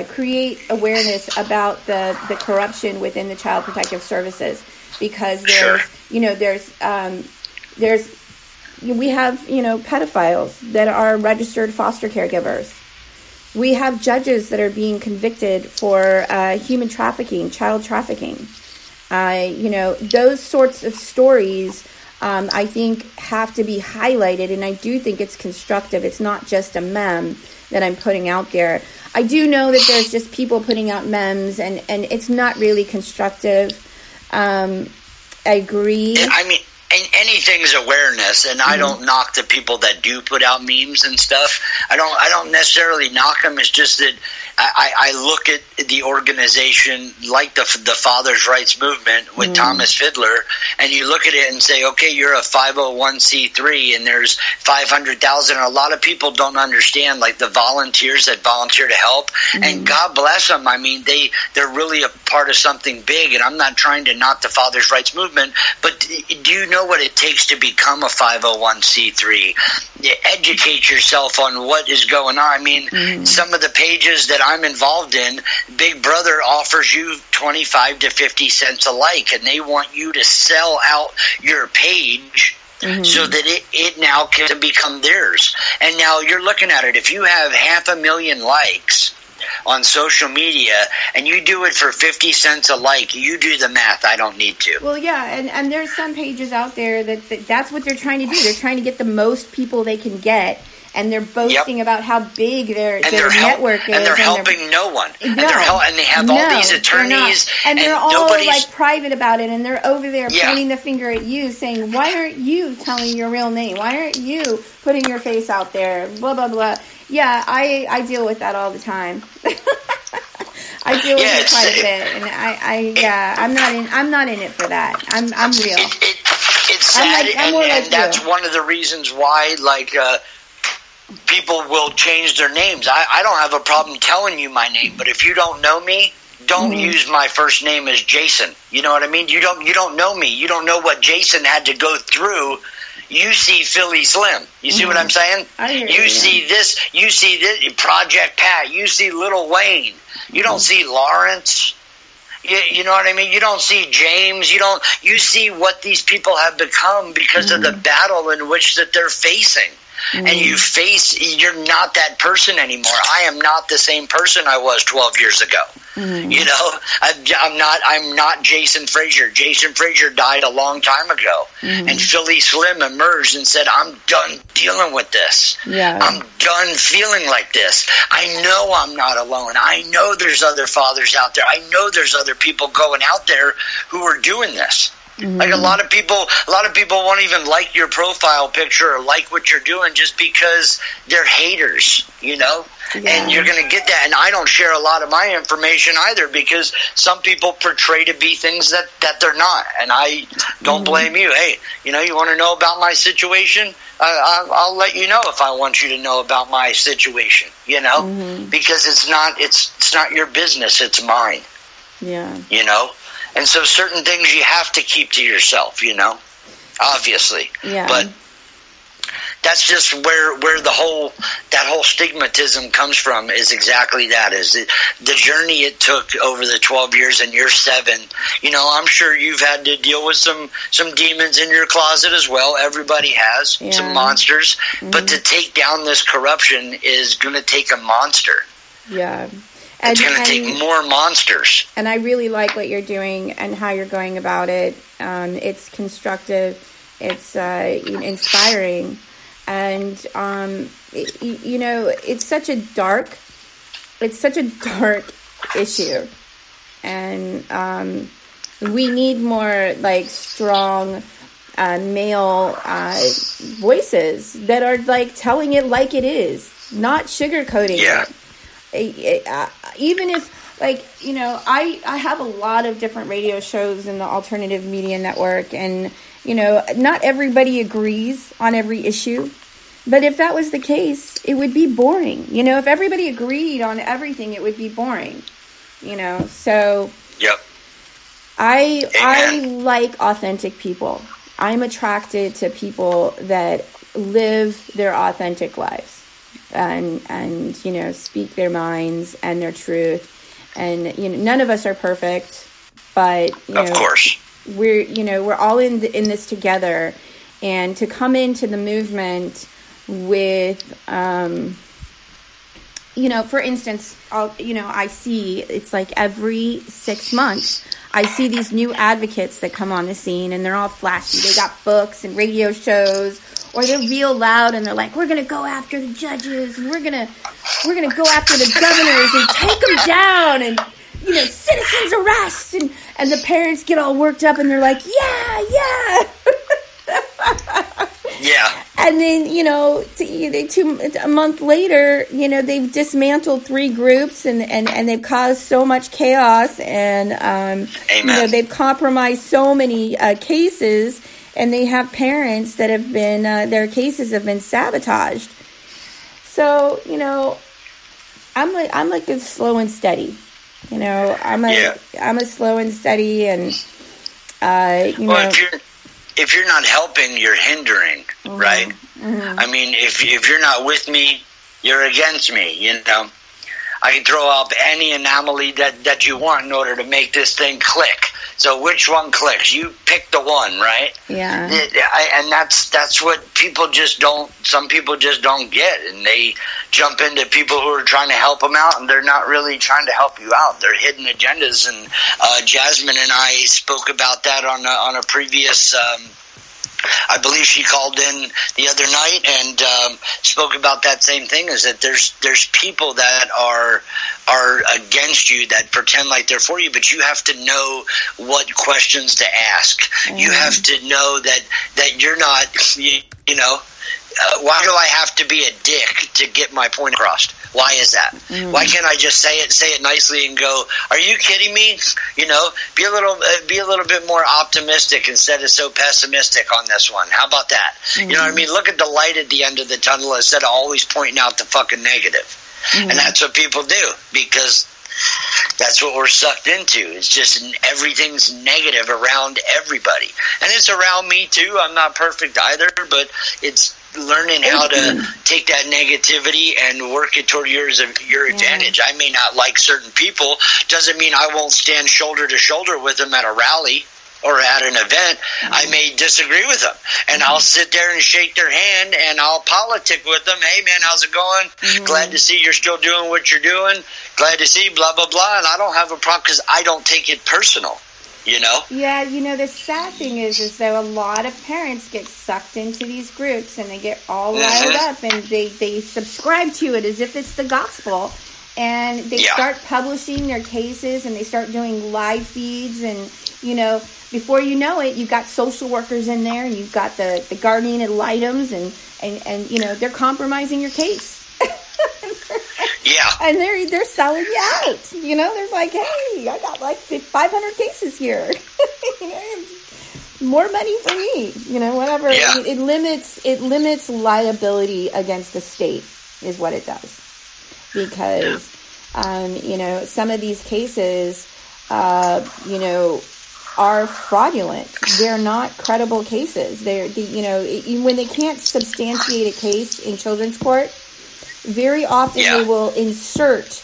Speaker 3: create awareness about the corruption within the Child Protective Services, because we have, you know, pedophiles that are registered foster caregivers. We have judges that are being convicted for human trafficking, child trafficking. You know, those sorts of stories, I think, have to be highlighted, and I do think it's constructive. It's not just a meme that I'm putting out there. I do know that there's just people putting out memes, and it's not really constructive. I agree.
Speaker 4: I mean, anything's awareness, and I don't knock the people that do put out memes and stuff. I don't necessarily knock them. It's just that I look at the organization like the Father's Rights Movement with Thomas Fiddler, and you look at it and say, okay, you're a 501c3, and there's 500,000. A lot of people don't understand, like the volunteers that volunteer to help, and God bless them. I mean, they're really a part of something big, and I'm not trying to knock the Father's Rights Movement, but do you know what it takes to become a 501c3? Educate yourself on what is going on. I mean, some of the pages that I'm involved in, Big Brother offers you 25 to 50 cents a like, and they want you to sell out your page so that it now can become theirs. And now you're looking at it. If you have 500,000 likes on social media and you do it for 50 cents a like, you do the math. I don't need to.
Speaker 3: Well, yeah, and there's some pages out there that's what they're trying to do. They're trying to get the most people they can get, and they're boasting about how big their network is.
Speaker 4: And they're helping no one. And they have all these attorneys.
Speaker 3: And they're all like private about it, and they're over there pointing the finger at you saying, why aren't you telling your real name? Why aren't you putting your face out there? Blah, blah, blah. Yeah, I deal with that all the time. I deal with it quite a bit, and I'm not in it for that. I'm real.
Speaker 4: It's sad, and that's one of the reasons why, like, people will change their names. I don't have a problem telling you my name, but if you don't know me, don't use my first name as Jason. You know what I mean? You don't know me. You don't know what Jason had to go through. You see Philly Slim. You see what I'm saying? You see this. You see this. Project Pat. You see Lil Wayne. You don't see Lawrence. You know what I mean? You don't see James. You see what these people have become because of the battle in which that they're facing. And you're not that person anymore. I am not the same person I was 12 years ago. You know, I'm not Jason Frazier. Jason Frazier died a long time ago. And Philly Slim emerged and said, I'm done dealing with this. I'm done feeling like this. I know I'm not alone. I know there's other fathers out there. I know there's other people going out there who are doing this. Like a lot of people won't even like your profile picture or like what you're doing just because they're haters, you know? And you're going to get that. And I don't share a lot of my information either because some people portray to be things that they're not. And I don't blame you. Hey, you know, you want to know about my situation? I'll let you know if I want you to know about my situation, you know? Because it's not your business, it's mine. Yeah. You know? And so certain things you have to keep to yourself, you know, obviously. Yeah. But that's just where that whole stigmatism comes from is exactly that. Is the journey it took over the 12 years, and you're 7. You know, I'm sure you've had to deal with some demons in your closet as well. Everybody has some monsters. But to take down this corruption is going to take a monster. Yeah. It's going to take more monsters. And I really like what you're doing and how you're going about it. It's constructive. It's inspiring. And, you know, it's such a dark issue. And we need more, like, strong male voices that are, like, telling it like it is, not sugarcoating it. Even if, like, you know, I have a lot of different radio shows in the alternative media network, and, you know, not everybody agrees on every issue, but if that was the case, it would be boring. You know, if everybody agreed on everything, it would be boring, you know. So I like authentic people. I'm attracted to people that live their authentic lives. And you know, speak their minds and their truth. And, you know, none of us are perfect, but, you know, of course, we're all in this together. And to come into the movement with, you know, for instance, I see it's like every 6 months, I see these new advocates that come on the scene, and they're all flashy. They got books and radio shows. Or they're real loud and they're like, we're going to go after the judges and we're going to go after the governors and take them down and, you know, citizens arrest. And the parents get all worked up and they're like, yeah. Yeah.
Speaker 3: And then, a month later, they've dismantled 3 groups and they've caused so much chaos and, they've compromised so many cases, and they have parents that have been, their cases have been sabotaged. So, I'm like a slow and steady. I'm a slow and steady, and
Speaker 4: well, if you're not helping, you're hindering, right? Mm-hmm. I mean, if you're not with me, you're against me. I can throw up any anomaly that you want in order to make this thing click. So which one clicks? You pick the one, right?
Speaker 3: Yeah.
Speaker 4: And that's what some people just don't get. And they jump into people who are trying to help them out, and they're not really trying to help you out. They're hidden agendas. And Jasmine and I spoke about that on a previous I believe she called in the other night and spoke about that same thing, is that there's people that are against you that pretend like they're for you, but you have to know what questions to ask. Mm-hmm. You have to know that you're not, why do I have to be a dick to get my point across? Why is that? Mm. Why can't I just say it nicely and go, are you kidding me? Be a little bit more optimistic instead of so pessimistic on this one. How about that? Mm-hmm. You know what I mean? Look at the light at the end of the tunnel instead of always pointing out the fucking negative. Mm-hmm. And that's what people do, because that's what we're sucked into. It's just everything's negative around everybody. And it's around me too. I'm not perfect either, but it's learning how to take that negativity and work it toward your advantage. I may not like certain people. Doesn't mean I won't stand shoulder to shoulder with them at a rally or at an event. I may disagree with them, and I'll sit there and shake their hand, and I'll politic with them. Hey, man, how's it going? Glad to see you're still doing what you're doing. Glad to see blah, blah, blah. And I don't have a problem because I don't take it personal.
Speaker 3: Yeah, the sad thing is though, a lot of parents get sucked into these groups and they get all riled up and they subscribe to it as if it's the gospel, and they start publishing their cases and they start doing live feeds, and before you know it, you've got social workers in there and you've got the guardian ad litems and they're compromising your case.
Speaker 4: Yeah.
Speaker 3: And they're selling you out. They're like, hey, I got like 500 cases here. More money for me. Whatever.
Speaker 4: Yeah.
Speaker 3: It limits liability against the state is what it does. Because, some of these cases, are fraudulent. They're not credible cases. When they can't substantiate a case in children's court, very often they will insert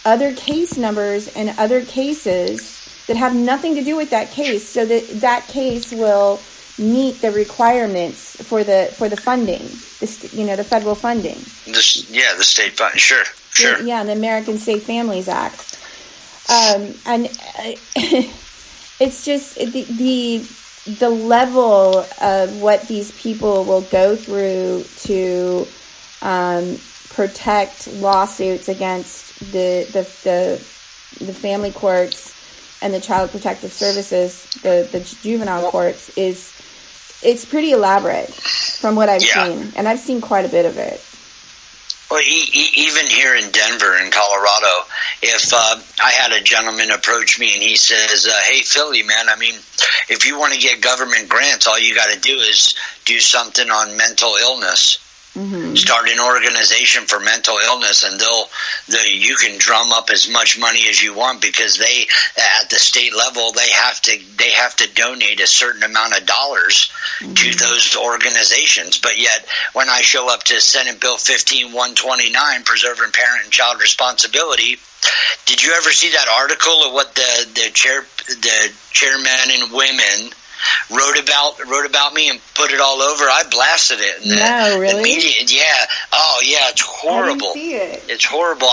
Speaker 3: other case numbers and other cases that have nothing to do with that case, so that case will meet the requirements for the funding, the federal funding.
Speaker 4: The state funding, sure.
Speaker 3: Yeah, the American Safe Families Act, and it's just the level of what these people will go through to protect lawsuits against the family courts and the child protective services, the juvenile courts, it's pretty elaborate from what I've seen, and I've seen quite a bit of it.
Speaker 4: Well, even here in Denver, in Colorado, if I had a gentleman approach me and he says, hey, Philly, man, I mean, if you want to get government grants, all you got to do is do something on mental illness. Mm-hmm. Start an organization for mental illness, and you can drum up as much money as you want, because they, at the state level, they have to donate a certain amount of dollars to those organizations. But yet, when I show up to Senate Bill 15-129, preserving parent and child responsibility, did you ever see that article of what the chairman and women wrote about me and put it all over? I blasted it.
Speaker 3: No, really?
Speaker 4: The media, yeah. Oh, yeah, it's horrible.
Speaker 3: I didn't see it.
Speaker 4: It's horrible.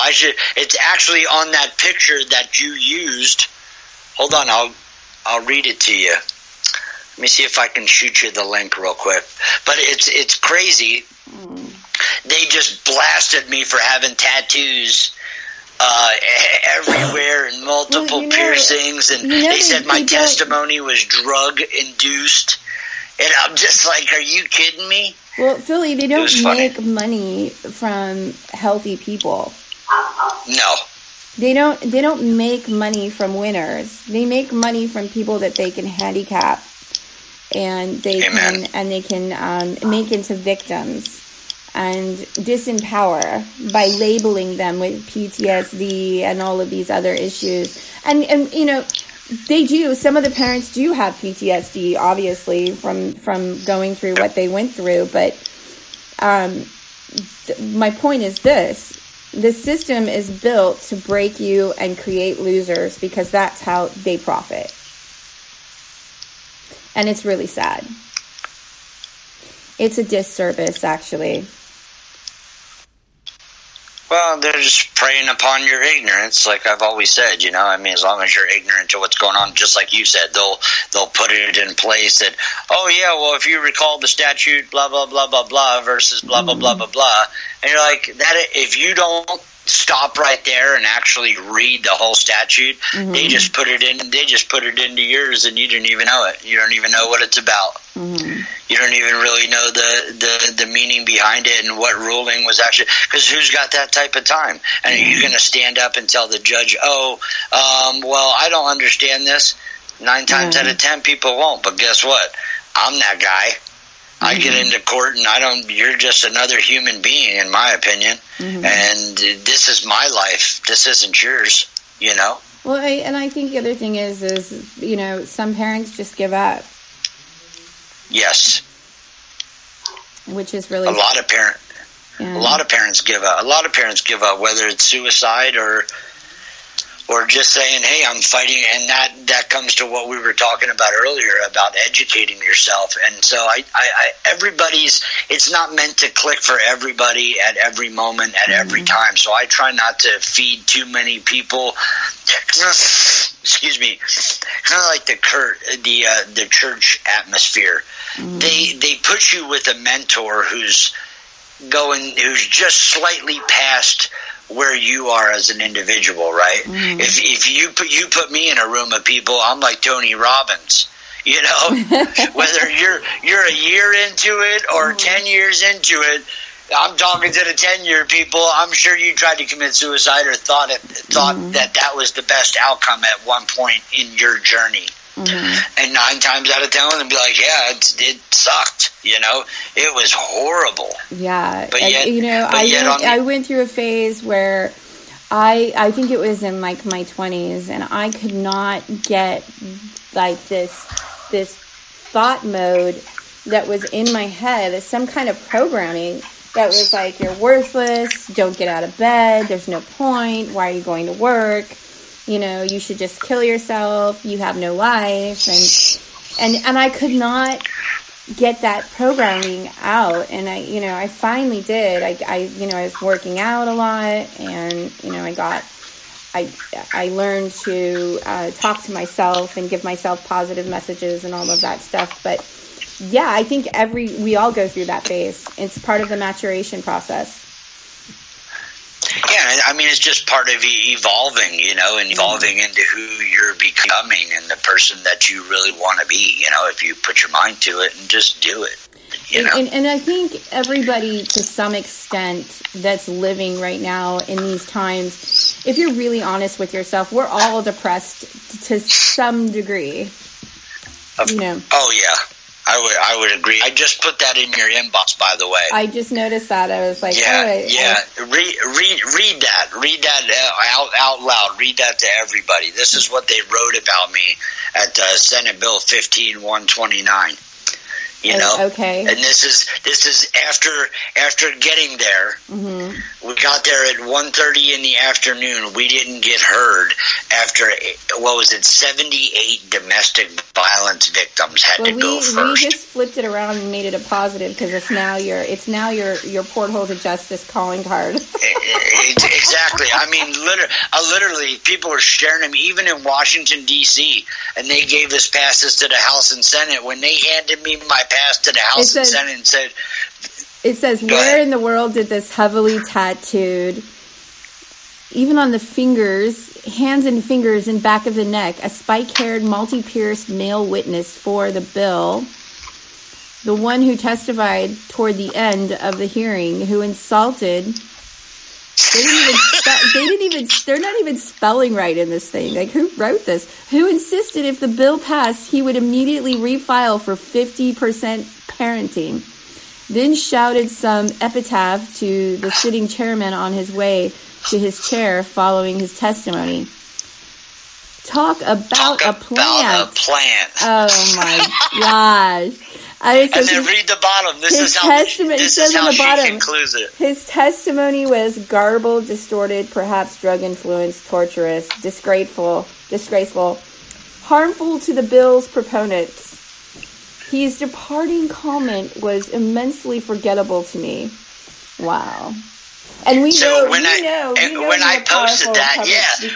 Speaker 4: It's actually on that picture that you used. Hold on, I'll read it to you. Let me see if I can shoot you the link real quick. But it's crazy. They just blasted me for having tattoos everywhere and multiple piercings, and they said my testimony was drug induced, and I'm just like, are you kidding me?
Speaker 3: Well, Philly, they
Speaker 4: It
Speaker 3: don't
Speaker 4: was funny.
Speaker 3: make money from healthy people.
Speaker 4: No.
Speaker 3: They don't make money from winners. They make money from people that they can handicap, and they
Speaker 4: Amen.
Speaker 3: can make into victims and disempower by labeling them with PTSD and all of these other issues. And you know, they do. Some of the parents do have PTSD, obviously, from going through what they went through. But my point is this. The system is built to break you and create losers because that's how they profit. And it's really sad. It's a disservice, actually.
Speaker 4: Well, they're just preying upon your ignorance, like I've always said. You know, I mean, as long as you're ignorant to what's going on, just like you said, they'll put it in place that, oh yeah, well, if you recall the statute, blah blah blah blah blah versus blah blah blah blah blah, and you're like that. If you don't stop right there and actually read the whole statute, they just put it in. They just put it into yours, and you didn't even know it. You don't even know what it's about. You don't even really know the meaning behind it and what ruling was actually, because who's got that type of time? And are you going to stand up and tell the judge, well, I don't understand this? 9 times out of 10 people won't, but guess what? I'm that guy. I get into court and you're just another human being, in my opinion. And this is my life. This isn't yours, you know?
Speaker 3: Well, I think the other thing is, you know, some parents just give up.
Speaker 4: Yes.
Speaker 3: Which is really
Speaker 4: a lot of parents give up. A lot of parents give up, whether it's suicide or just saying, "Hey, I'm fighting," and that comes to what we were talking about earlier about educating yourself. And so, it's not meant to click for everybody at every moment, at every time. So I try not to feed too many people. Excuse me, kind of like the church atmosphere. They put you with a mentor who's just slightly past where you are as an individual, right? If you put me in a room of people, I'm like Tony Robbins. You know, whether you're a year into it or 10 years into it, I'm talking to the 10-year people. I'm sure you tried to commit suicide or thought that was the best outcome at one point in your journey. And 9 times out of 10, they'll be like, "Yeah, it sucked. You know, it was horrible."
Speaker 3: Yeah,
Speaker 4: but yet,
Speaker 3: I went through a phase where I think it was in like my 20s, and I could not get like this thought mode that was in my head, some kind of programming that was like, "You're worthless. Don't get out of bed. There's no point. Why are you going to work? You know, you should just kill yourself. You have no life." And I could not get that programming out. And I finally did. I was working out a lot, and, I learned to talk to myself and give myself positive messages and all of that stuff. But yeah, I think we all go through that phase. It's part of the maturation process.
Speaker 4: Yeah, I mean, it's just part of evolving, and evolving into who you're becoming and the person that you really want to be, if you put your mind to it and just do it.
Speaker 3: And I think everybody, to some extent, that's living right now in these times, if you're really honest with yourself, we're all depressed to some degree.
Speaker 4: Oh, yeah. I would agree. I just put that in your inbox, by the way.
Speaker 3: I just noticed that. I was like,
Speaker 4: Read that out loud. Read that to everybody. This is what they wrote about me at Senate Bill 15-129.
Speaker 3: Okay.
Speaker 4: And this is after getting there. Mm-hmm. We got there at 1:30 in the afternoon. We didn't get heard after 78 domestic violence victims had to go first.
Speaker 3: We just flipped it around and made it a positive because it's now your porthole to justice calling card.
Speaker 4: Exactly. I mean, literally, people were sharing them even in Washington D.C. and they gave us passes to the House and Senate. When they handed me my pass to the House and Senate and said,
Speaker 3: "It says, where in the world did this heavily tattooed, even on the fingers, hands and fingers and back of the neck, a spike-haired, multi-pierced male witness for the bill the one who testified toward the end of the hearing, who insulted. They're not even spelling right in this thing. Like, who wrote this? Who insisted if the bill passed, he would immediately refile for 50% parenting. Then shouted some epitaph to the sitting chairman on his way to his chair following his testimony. Talk about a plant. Oh my gosh.
Speaker 4: And then read the bottom. This is how she concludes it.
Speaker 3: His testimony was garbled, distorted, perhaps drug-influenced, torturous, disgraceful, harmful to the bill's proponents. His departing comment was immensely forgettable to me. Wow. And when I posted that,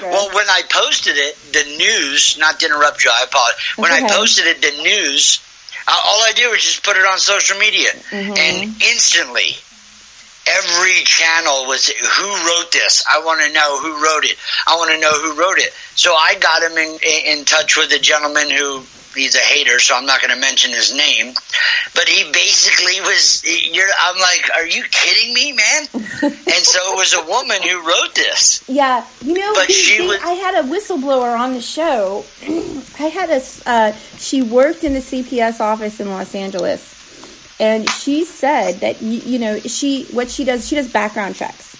Speaker 3: well, when I posted it, the news, not to interrupt you, I apologize. When I posted it, the news, all I did was just put it on social media. And instantly, every channel was, who wrote this? I want to know who wrote it. I want to know who wrote it. So I got him in touch with a gentleman who, he's a hater, so I'm not going to mention his name. But he basically was, I'm like, are you kidding me, man? And so it was a woman who wrote this. Yeah, but I had a whistleblower on the show. She worked in the CPS office in Los Angeles. And she said that, she does background checks.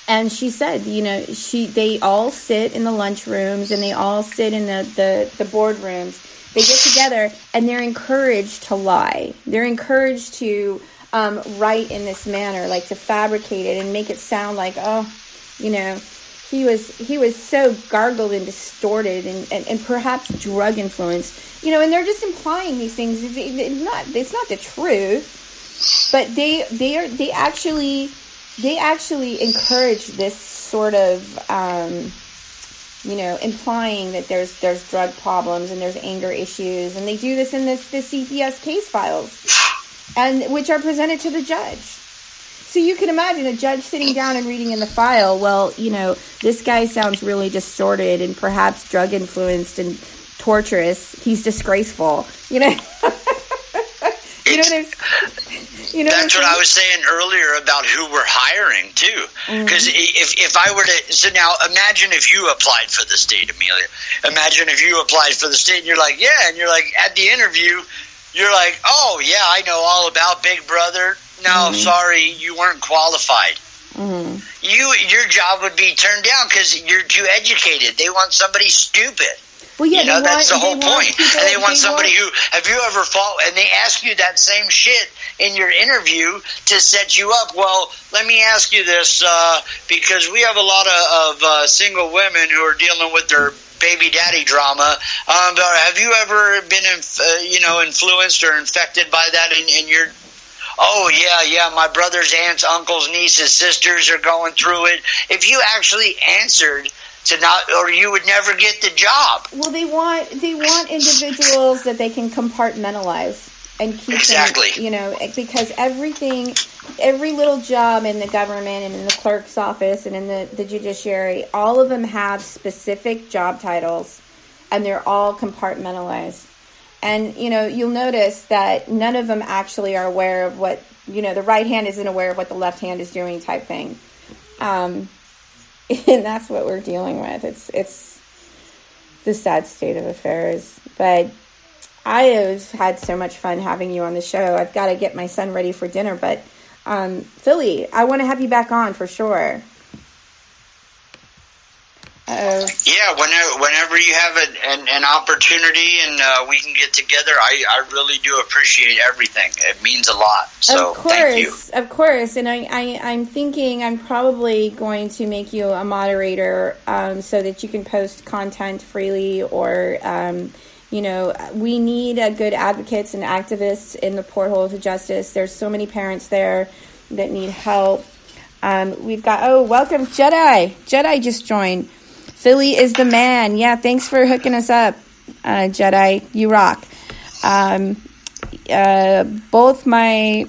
Speaker 3: And she said, they all sit in the lunch-rooms and they all sit in the boardrooms. They get together and they're encouraged to lie. They're encouraged to write in this manner, like to fabricate it and make it sound like, he was so gargled and distorted and perhaps drug influenced, and they're just implying these things. It's not the truth, but they actually encourage this sort of, implying that there's drug problems and there's anger issues, and they do this in the CPS case files, and which are presented to the judge. So you can imagine a judge sitting down and reading in the file, well, this guy sounds really distorted and perhaps drug influenced and torturous. He's disgraceful.
Speaker 4: That's what I was saying earlier about who we're hiring too. Because if I were to, so now imagine if you applied for the state, Amelia. Imagine if you applied for the state and you're like, yeah, and you're like at the interview, you're like, oh yeah, I know all about Big Brother. No, sorry, you weren't qualified. Your job would be turned down because you're too educated. They want somebody stupid.
Speaker 3: Well, yeah,
Speaker 4: that's the whole point. And they want somebody who, have you ever fought, and they ask you that same shit in your interview to set you up. Well, let me ask you this, because we have a lot of single women who are dealing with their baby daddy drama. Have you ever been, influenced or infected by that in your... Oh, yeah, my brother's aunts, uncles, nieces, sisters are going through it. If you actually answered... or you would never get the job.
Speaker 3: Well, they want individuals that they can compartmentalize and keep them, because every little job in the government and in the clerk's office and in the judiciary, all of them have specific job titles, and they're all compartmentalized. And, you'll notice that none of them actually are aware of what, the right hand isn't aware of what the left hand is doing type thing. And that's what we're dealing with. It's the sad state of affairs. But I have had so much fun having you on the show. I've got to get my son ready for dinner. But Philly, I want to have you back on for sure.
Speaker 4: Yeah, whenever you have an opportunity and we can get together, I really do appreciate everything. It means a lot. So thank you.
Speaker 3: Of course. And I'm thinking I'm probably going to make you a moderator so that you can post content freely, or we need good advocates and activists in the portholes of justice. There's so many parents there that need help. We've got, welcome Jedi. Jedi just joined. Philly is the man. Yeah, thanks for hooking us up, Jedi. You rock. Both my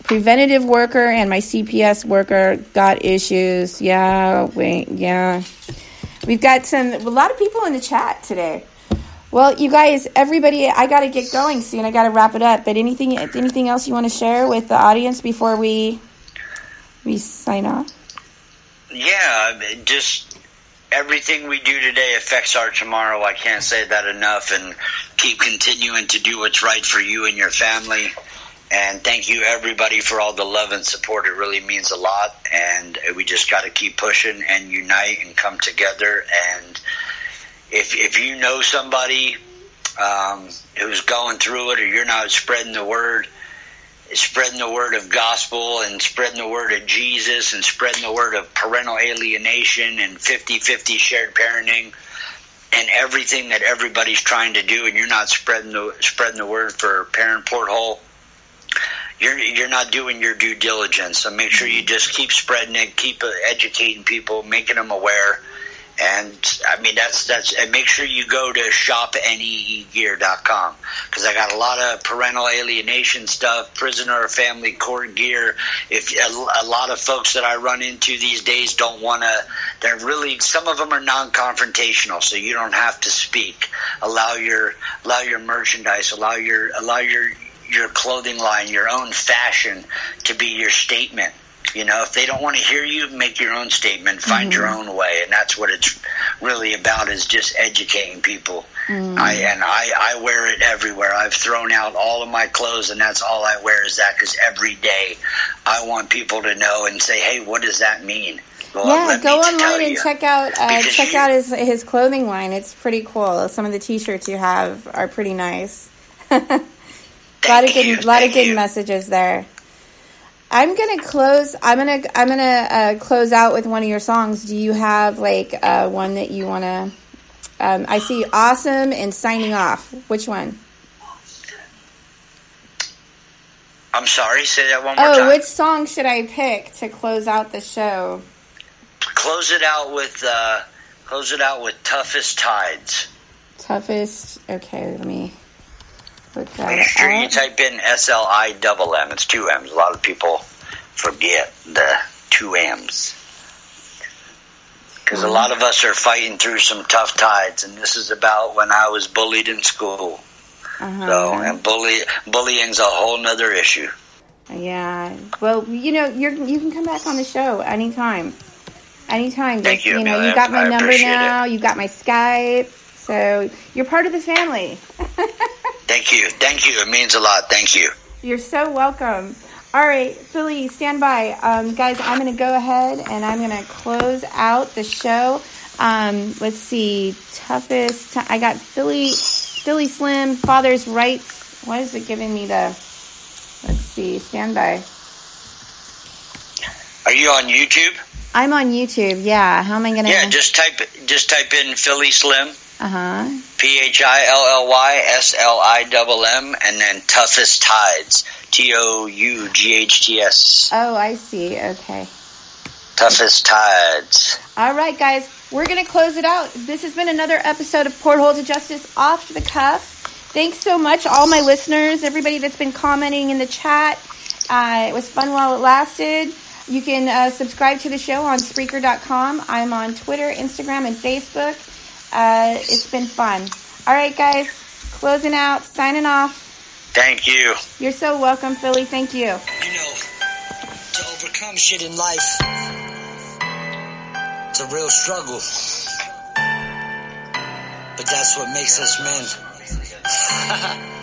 Speaker 3: preventative worker and my CPS worker got issues. Yeah. We've got a lot of people in the chat today. Well, you guys, everybody, I got to get going soon. I got to wrap it up. But anything else you want to share with the audience before we sign off?
Speaker 4: Yeah, just everything we do today affects our tomorrow. I can't say that enough. And keep continuing to do what's right for you and your family. And thank you, everybody, for all the love and support. It really means a lot. And we just got to keep pushing and unite and come together. And if you know somebody who's going through it, or you're not spreading the word of gospel and spreading the word of Jesus and spreading the word of parental alienation and 50-50 shared parenting and everything that everybody's trying to do, and you're not spreading the word for Parent Porthole, you're not doing your due diligence. So make sure you just keep spreading it, keep educating people, making them aware. And I mean, that's and make sure you go to shopneegear.com, because I got a lot of parental alienation stuff, prisoner or family court gear. If a lot of folks that I run into these days don't want to, they're really, some of them are non-confrontational, so you don't have to speak. Allow your merchandise, allow your clothing line, your own fashion to be your statement. You know, if they don't want to hear you, make your own statement, find your own way. And that's what it's really about, is just educating people. I wear it everywhere. I've thrown out all of my clothes, and that's all I wear is that, because every day I want people to know and say, hey, what does that mean? Well,
Speaker 3: yeah, go online and check out his clothing line. It's pretty cool. Some of the T-shirts you have are pretty nice. A lot of good messages there. I'm gonna close out with one of your songs. Do you have like one that you wanna? I see Awesome and Signing Off. Which one?
Speaker 4: I'm sorry. Say that one more time.
Speaker 3: Oh, which song should I pick to close out the show?
Speaker 4: Close it out with Toughest Tides.
Speaker 3: Toughest. Okay, let me.
Speaker 4: Make sure you type in SLIMM. It's 2 M's. A lot of people forget the 2 M's. Because a lot of us are fighting through some tough tides, and this is about when I was bullied in school. So, and bullying's a whole nother issue.
Speaker 3: Yeah. Well, you know, you can come back on the show anytime. Anytime.
Speaker 4: Thank you.
Speaker 3: You know, you got my number now. You got my Skype. So you're part of the family.
Speaker 4: Thank you. It means a lot. Thank you.
Speaker 3: You're so welcome. All right, Philly, stand by. Guys, I'm going to go ahead and I'm going to close out the show. Let's see. I got Philly Slim, Father's Rights. Why is it giving me the... Let's see. Stand by.
Speaker 4: Are you on YouTube?
Speaker 3: I'm on YouTube, yeah. How am I going to...
Speaker 4: Yeah, just type in Philly Slim. PHILLYSLIMM, and then Toughest Tides. TOUGHTS.
Speaker 3: Oh, I see. Okay.
Speaker 4: Toughest Tides.
Speaker 3: All right, guys. We're going to close it out. This has been another episode of Porthole to Justice Off the Cuff. Thanks so much, all my listeners, everybody that's been commenting in the chat. It was fun while it lasted. You can subscribe to the show on Spreaker.com. I'm on Twitter, Instagram, and Facebook. It's been fun. All right, guys. Closing out. Signing off.
Speaker 4: Thank you.
Speaker 3: You're so welcome, Philly. Thank you.
Speaker 1: You know, to overcome shit in life, it's a real struggle. But that's what makes us men.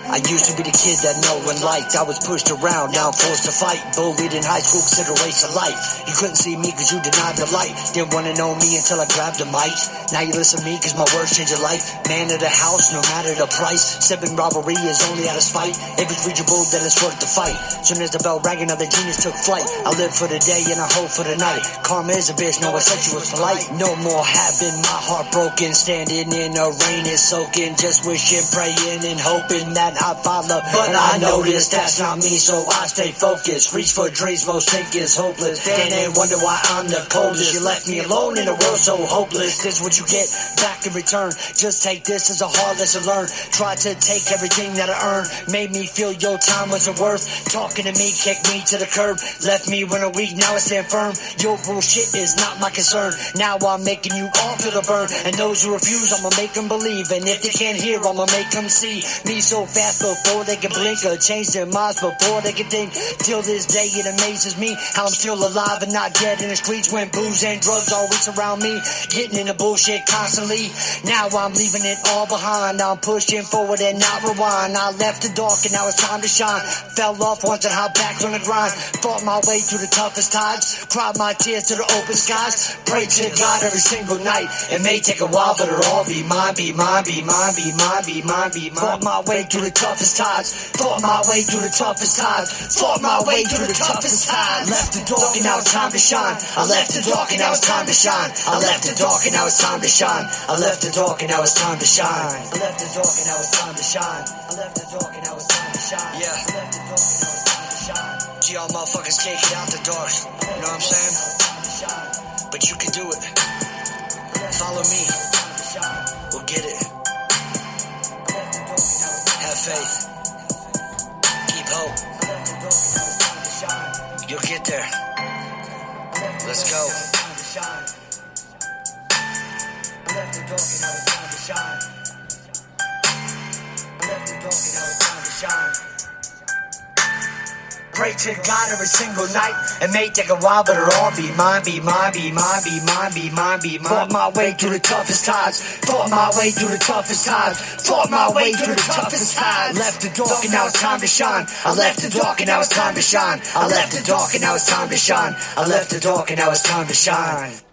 Speaker 1: I used to be the kid that no one liked. I was pushed around, now I'm forced to fight. Bullied in high school, considered race of life. You couldn't see me cause you denied the light. Didn't want to know me until I grabbed a mic. Now you listen to me cause my words change your life. Man of the house, no matter the price. Stepping robbery is only out of spite. If it's reachable, then it's worth the fight. Soon as the bell rang, another genius took flight. I live for the day and I hope for the night. Karma is a bitch, no, I said she was polite. No more having my heart broken. Standing in the rain is soaking. Just wishing, praying and hoping that
Speaker 5: I follow. But I notice that's not me, so I stay focused. Reach for dreams, most think is hopeless. Then they wonder why I'm the coldest. You left me alone in a world so hopeless. This is what you get back in return. Just take this as a hard lesson learned. Try to take everything that I earned. Made me feel your time wasn't worth. Talking to me, kicked me to the curb. Left me when a week, now I stand firm. Your bullshit is not my concern. Now I'm making you all feel the burn. And those who refuse, I'ma make them believe. And if they can't hear, I'ma make them see. Me so fast before they can blink, or change their minds before they can think. Till this day it amazes me how I'm still alive and not dead in the streets when booze and drugs always surround me. Getting into bullshit constantly. Now I'm leaving it all behind. I'm pushing forward and not rewind. I left the dark and now it's time to shine. Fell off once and hopped back on the grind. Fought my way through the toughest times. Cried my tears to the open skies. Pray to God every single night. It may take a while, but it'll all be mine, be mine, be mine, be mine, be mine, be mine. Fought my way through the toughest times. Fought my way through the toughest times. Fought my way through the toughest times. Left the dark and now it's time to shine. I left the dark and now it's time to shine. I left the dark and now it's time to shine. I left the dark and now it's time to shine. I left the dark and now it's time to shine. I left the dark and now it's time to shine. Yeah. I left the dark and now it's time to shine. See, y'all motherfuckers can't get out the dark. You know what I'm saying? But you can do it. Follow me. We'll get it. Have faith. Keep hope. You'll get there. Let's go. Pray to God every single night. It may take a while, but it'll all be mine, be mine, be mine, be mine, be mine, be mine. Fought my way through the toughest times. Fought my way through the toughest times. Fought my way through the toughest times. Left the dark and now it's time to shine. I left the dark and now it's time to shine. I left the dark and now it's time to shine. I left the dark and now it's time to shine.